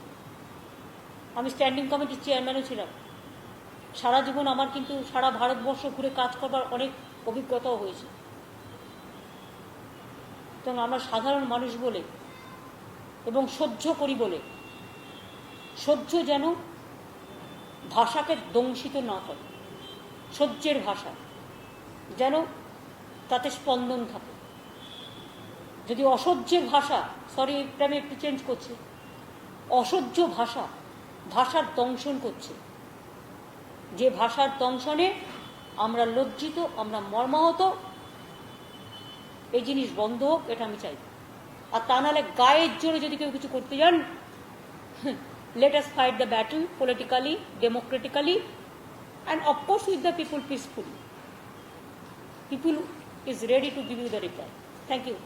আমি স্ট্যান্ডিং কমিটির চেয়ারম্যানও ছিলাম। সারা জীবন আমার কিন্তু সারা ভারতবর্ষ ঘুরে কাজ করবার অনেক অভিজ্ঞতাও হয়েছে। এবং আমরা সাধারণ মানুষ বলে এবং সহ্য করি বলে, সহ্য যেন ভাষাকে দংশিত না করে, সহ্যের ভাষা যেন তাতে স্পন্দন থাকে। যদি অসহ্যের ভাষা, সরি এটা আমি একটু চেঞ্জ করছি, অসহ্য ভাষা ভাষার দংশন করছে, যে ভাষার দংশনে আমরা লজ্জিত, আমরা মর্মাহত, এই জিনিস বন্ধ হোক, এটা আমি চাই। আর তা নাহলে গায়ের জোরে যদি কেউ কিছু করতে যান, let us fight the battle politically, democratically, and of course with the people peacefully. People is ready to give you the reply. Thank you.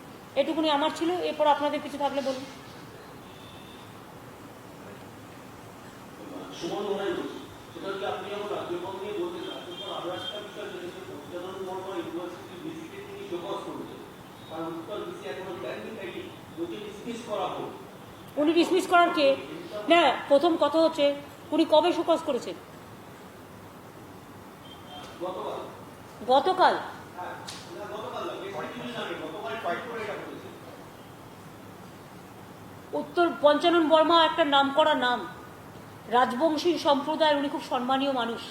এটুকুনি আমার ছিল। এরপর আপনাদের কিছু থাকলে বলুন। সুমন মনে বলছি, সেটা হচ্ছে আপনি যখন রাজ্যপাল নিয়ে বলতে রাজ্যপাল আরো একটা বিষয় যেটা পঞ্চানন বর্মা ইউনিভার্সিটি ভিসিকে তিনি শোকজ করেছেন, কারণ উত্তর ভিসি এখনো দেননি, তাই বলছে ডিসমিস করা হোক। উনি ডিসমিস করার কে না, প্রথম কথা হচ্ছে উনি কবে শোকজ করেছেন? গতকাল। উত্তর পঞ্চানন বর্মা একটা নাম করা নাম, রাজবংশী সম্প্রদায়ের উনি খুব সম্মানীয় মানুষ।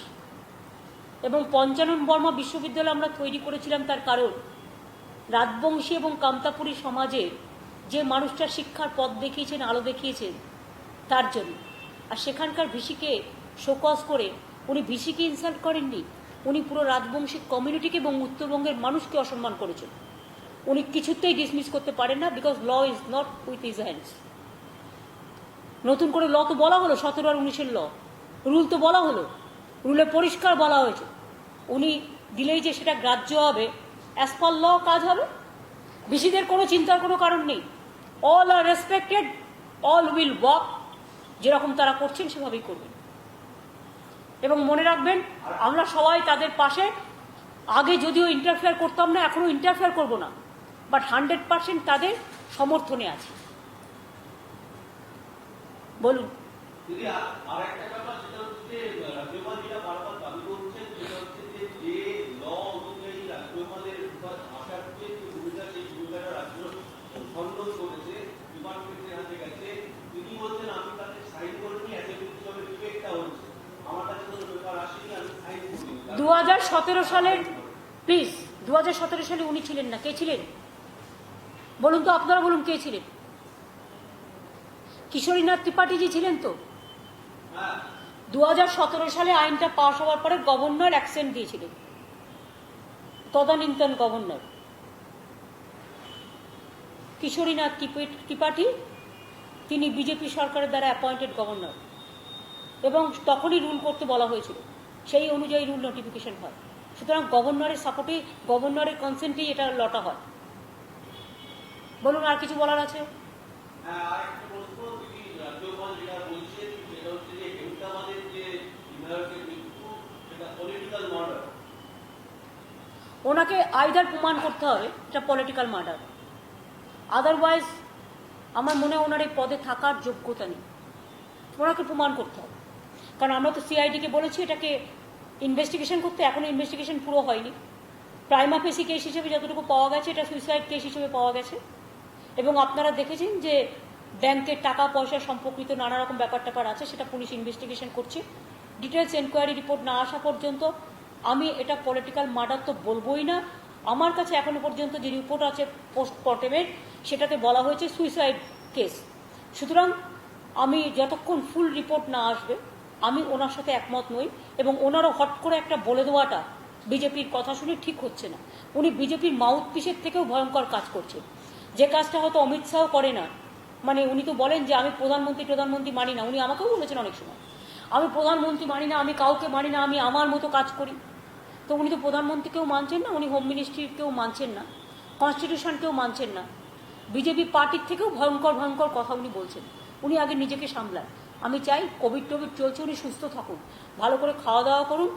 এবং পঞ্চানন বর্মা বিশ্ববিদ্যালয় আমরা তৈরি করেছিলাম তার কারণ রাজবংশী এবং কামতাপুরী সমাজে যে মানুষটা শিক্ষার পথ দেখিয়েছেন, আলো দেখিয়েছেন, তার জন্য। আর সেখানকার ভিসিকে শোকজ করে উনি ভিসিকে ইনসাল্ট করেননি, উনি পুরো রাজবংশী কমিউনিটিকে এবং উত্তরবঙ্গের মানুষকে অসম্মান করেছেন। উনি কিছুতেই ডিসমিস করতে পারেন না, because law is not with his hands. নতুন করে ল তো বলা হলো, 17 আর 19-এর ল, রুল তো বলা হলো, রুলে পরিষ্কার বলা হয়েছে উনি দিলেই যে সেটা গ্রাহ্য হবে, অ্যাজ পার ল কাজ হবে। ভিসিদের কোনো চিন্তার কোনো কারণ নেই। All are respected, all will work, যেরকম তারা করছেন সেভাবেই করবেন। এবং মনে রাখবেন আমরা সবাই তাদের পাশে। আগে যদিও ইন্টারফেয়ার করতাম না, এখনো ইন্টারফেয়ার করব না, বাট 100% তাদের সমর্থনে আছে। বলুন। যদি আর একটা ব্যাপার সেটা হচ্ছে রাজ্যপাল যেটা বারবার দাবি করছেন সেটা হচ্ছে যে ল অনুযায়ী রাজ্যপালের আসার যে সুবিধা সেই সুবিধাটা রাজ্য খণ্ডন করেছে ডিপার্টমেন্টের হাতে গেছে তিনি বলছেন আমি তাতে সাইন করিনি অ্যাসেম্বলি হিসাবে রিজেক্টটা হচ্ছে আমার কাছে কোনো পেপার আসেনি আমি সাইন করিনি 2017 সালের প্লিজ 2017 সালে উনি ছিলেন না, কে ছিলেন বলুন তো, আপনারা বলুন কে ছিলেন? কিশোরীনাথ ত্রিপাঠীজি ছিলেন তো। হ্যাঁ 2017 সালে আইনটা পাশ হওয়ার পরে গভর্নর অ্যাকশন দিয়েছিলেন, তদানীন্তন গভর্নর কিশোরীনাথ ত্রিপাঠী, তিনি বিজেপি সরকারের দ্বারা অ্যাপয়েন্টেড গভর্নর, এবং তখনই রুল করতে বলা হয়েছিল, সেই অনুযায়ী রুল নোটিফিকেশন হয়। সুতরাং গভর্নরের সাপোর্টে, গভর্নরের কনসেন্টেই এটা লটা হয়। বলুন আর কিছু বলার আছে? হ্যাঁ আর একটা প্রশ্ন, তিনি রাজ্যপাল যেটা বলছেন সেটা হচ্ছে যে হেমতাবাদের যে বিধায়কের মৃত্যু সেটা পলিটিক্যাল মার্ডার। ওনাকে আইদার প্রমাণ করতে হবে এটা পলিটিক্যাল মার্ডার, আদারওয়াইজ আমার মনে হয় ওনার এই পদে থাকার যোগ্যতা নেই। ওনাকে প্রমাণ করতে হবে, কারণ আমরা তো সিআইডিকে বলেছি এটাকে ইনভেস্টিগেশন করতে, এখনো ইনভেস্টিগেশন পুরো হয়নি। প্রাইমা ফেসি কেস হিসেবে যতটুকু পাওয়া গেছে এটা সুইসাইড কেস হিসেবে পাওয়া গেছে, এবং আপনারা দেখেছেন যে ব্যাংকের টাকা পয়সা সম্পর্কিত নানা রকম ব্যাপার ট্যাপার আছে, সেটা পুলিশ ইনভেস্টিগেশন করছে। ডিটেলস এনকোয়ারি রিপোর্ট না আসা পর্যন্ত আমি এটা পলিটিক্যাল মার্ডার তো বলবোই না। আমার কাছে এখনো পর্যন্ত যে রিপোর্ট আছে পোস্টমর্টেমের, সেটাতে বলা হয়েছে সুইসাইড কেস। সুতরাং আমি যতক্ষণ ফুল রিপোর্ট না আসবে আমি ওনার সাথে একমত নই, এবং ওনারও হট করে একটা বলে দেওয়াটা বিজেপির কথা শুনে ঠিক হচ্ছে না। উনি বিজেপির মাউথপিসের থেকেও ভয়ঙ্কর কাজ করছেন, যে কাজটা হয়তো অমিত শাহ করে না। মানে উনি তো বলেন যে আমি প্রধানমন্ত্রী মানি না, উনি আমাকেও বলেছেন অনেক সময় আমি প্রধানমন্ত্রী মানি না, আমি কাউকে মানি না, আমি আমার মতো কাজ করি। তো উনি তো প্রধানমন্ত্রীকেও মানছেন না, উনি হোম মিনিস্ট্রিকেও মানছেন না, কনস্টিটিউশনকেও মানছেন না, বিজেপি পার্টির থেকেও ভয়ঙ্কর ভয়ঙ্কর কথা উনি বলছেন। উনি আগে নিজেকে সামলান। আমি চাই কোভিড চলছে, উনি সুস্থ থাকুন, ভালো করে খাওয়া দাওয়া করুন,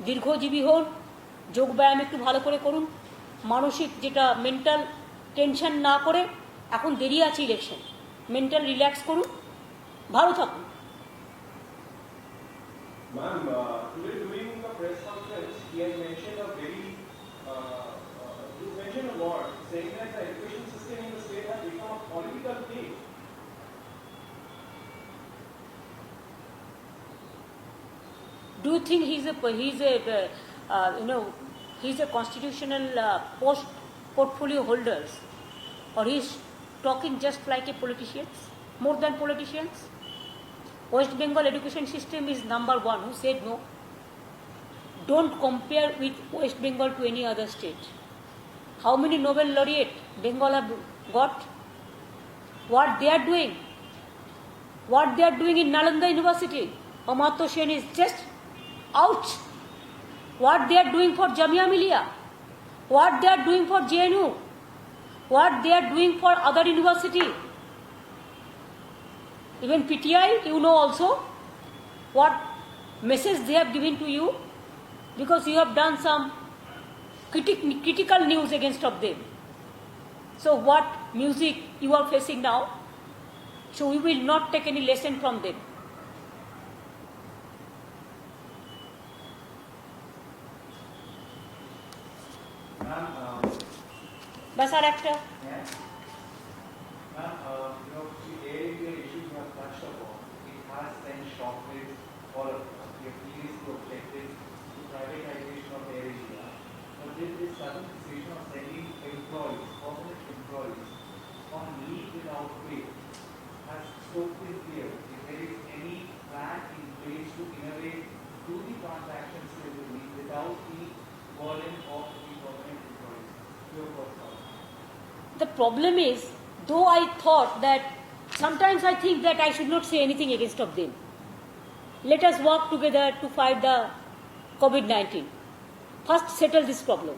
দীর্ঘজীবী হন, যোগব্যায়াম একটু ভালো করে করুন, মানসিক যেটা মেন্টাল টেনশন না করে, এখন দেরি আছে ইলেকশন, মেন্টাল রিল্যাক্স করুন, ভালো থাকুন। Ma'am, today during the press conference, he has mentioned a very, he mentioned a lot, saying that the education system in the state has become a political thing. Do you think he's a constitutional post portfolio holder, or he's talking just like a politician, more than politicians? West Bengal education system is number one. Who said no? Don't compare with West Bengal to any other state. How many Nobel laureate Bengal have got? What they are doing in Nalanda University, Amartya Sen is just out. What they are doing for Jamia Millia, what they are doing for JNU, what they are doing for other university. Even PTI, you know also what message they have given to you, because you have done some critical news against of them. So what music you are facing now? So we will not take any lesson from them. Ma'am, Bas ar ekta. yeah. Ma'am, the area issues you have touched upon, it has sent shockwaves all across. We have previously objected to privatization of Air Asia, but this sudden decision of sending employees, permanent employees, on leave without pay has spoken clear. If there is any plan in place to innovate, do the transactions civically without the burden of the permanent employees. Your first thought. The problem is, though I thought that sometimes I think that I should not say anything against of them. Let us work together to fight the COVID-19. First settle this problem.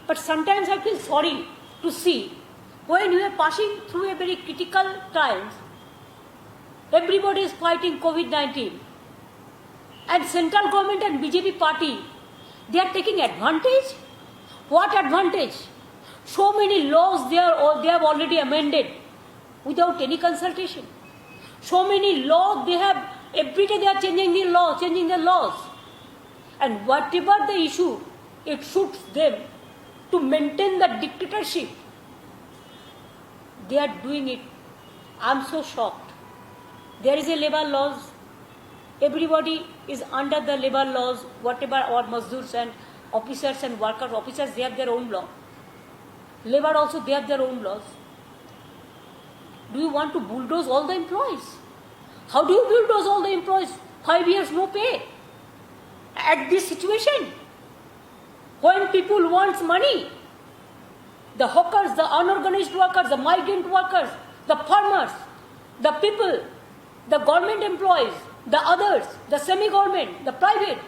But sometimes I feel sorry to see when we are passing through a very critical times, everybody is fighting COVID-19, and central government and BJP party, they are taking advantage. What advantage? So many laws they have already amended without any consultation. So many laws they have Every day they are changing the law, changing the laws. And whatever the issue, it suits them to maintain the dictatorship. They are doing it. I'm so shocked. There is a labor laws. Everybody is under the labor laws, whatever our Mazdurs and officers and workers. Officers, they have their own law. Labor also, they have their own laws. Do you want to bulldoze all the employees? How do you bulldoze all the employees? 5 years no pay. At this situation, when people want money, the hawkers, the unorganized workers, the migrant workers, the farmers, the people, the government employees, the others, the semi-government, the private,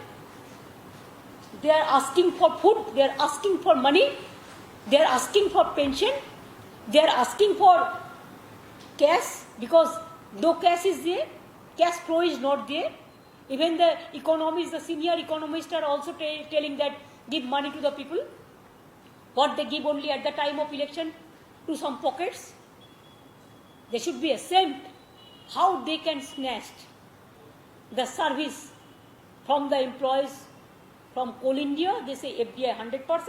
they are asking for food, they are asking for money, they are asking for pension, they are asking for cash, because no cash is there, cash flow is not there. Even the economists, the senior economists are also telling that give money to the people. What they give only at the time of election to some pockets. They should be ashamed how they can snatch the service from the employees from Coal India. They say FDI 100%.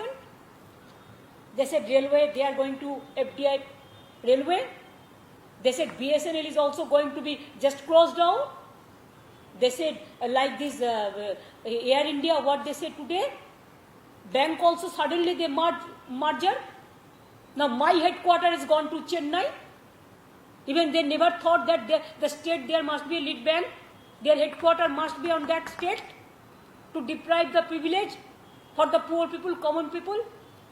They said railway, they are going to FDI railway. They said BSNL is also going to be just closed down. They said like this Air India, what they said today. Bank also suddenly they merger. Now my headquarters is gone to Chennai. Even they never thought that the state there must be a lead bank. Their headquarters must be on that state to deprive the privilege for the poor people, common people.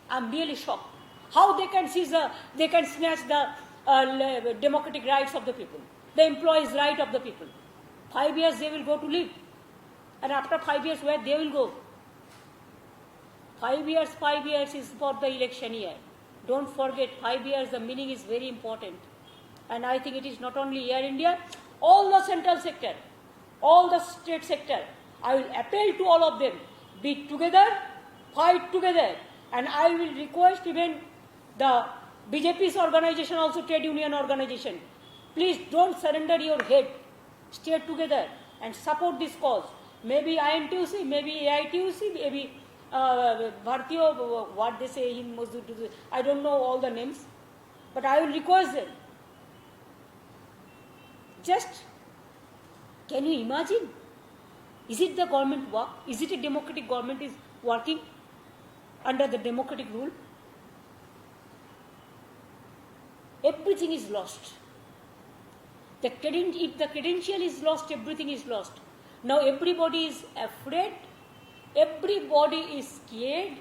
I'm really shocked. How they can seize they can snatch the democratic rights of the people, the employees' right of the people. 5 years they will go to live. And after 5 years, where they will go? 5 years is for the election year. Don't forget, 5 years, the meaning is very important. And I think it is not only Air India, all the central sector, all the state sector. I will appeal to all of them, be together, fight together. And I will request even the BJP's organization, also trade union organization, please don't surrender your head. Stay together and support this cause. Maybe INTUC, maybe AITUC, maybe Bharatiya, what they say in Mazdoor, I don't know all the names. But I will request them. Just, can you imagine? Is it the government work? Is it a democratic government is working under the democratic rule? Everything is lost. If the credential is lost, everything is lost. Now everybody is afraid, everybody is scared,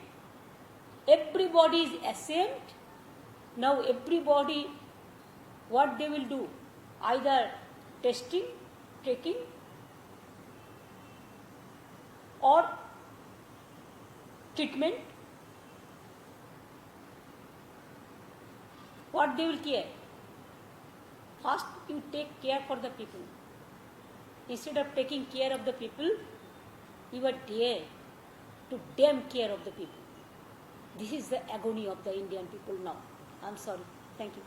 everybody is ashamed. Now everybody, what they will do? Either testing, taking, or treatment. What they will care? First, you take care for the people. Instead of taking care of the people, you are there to damn care of the people. This is the agony of the Indian people now. I'm sorry. Thank you.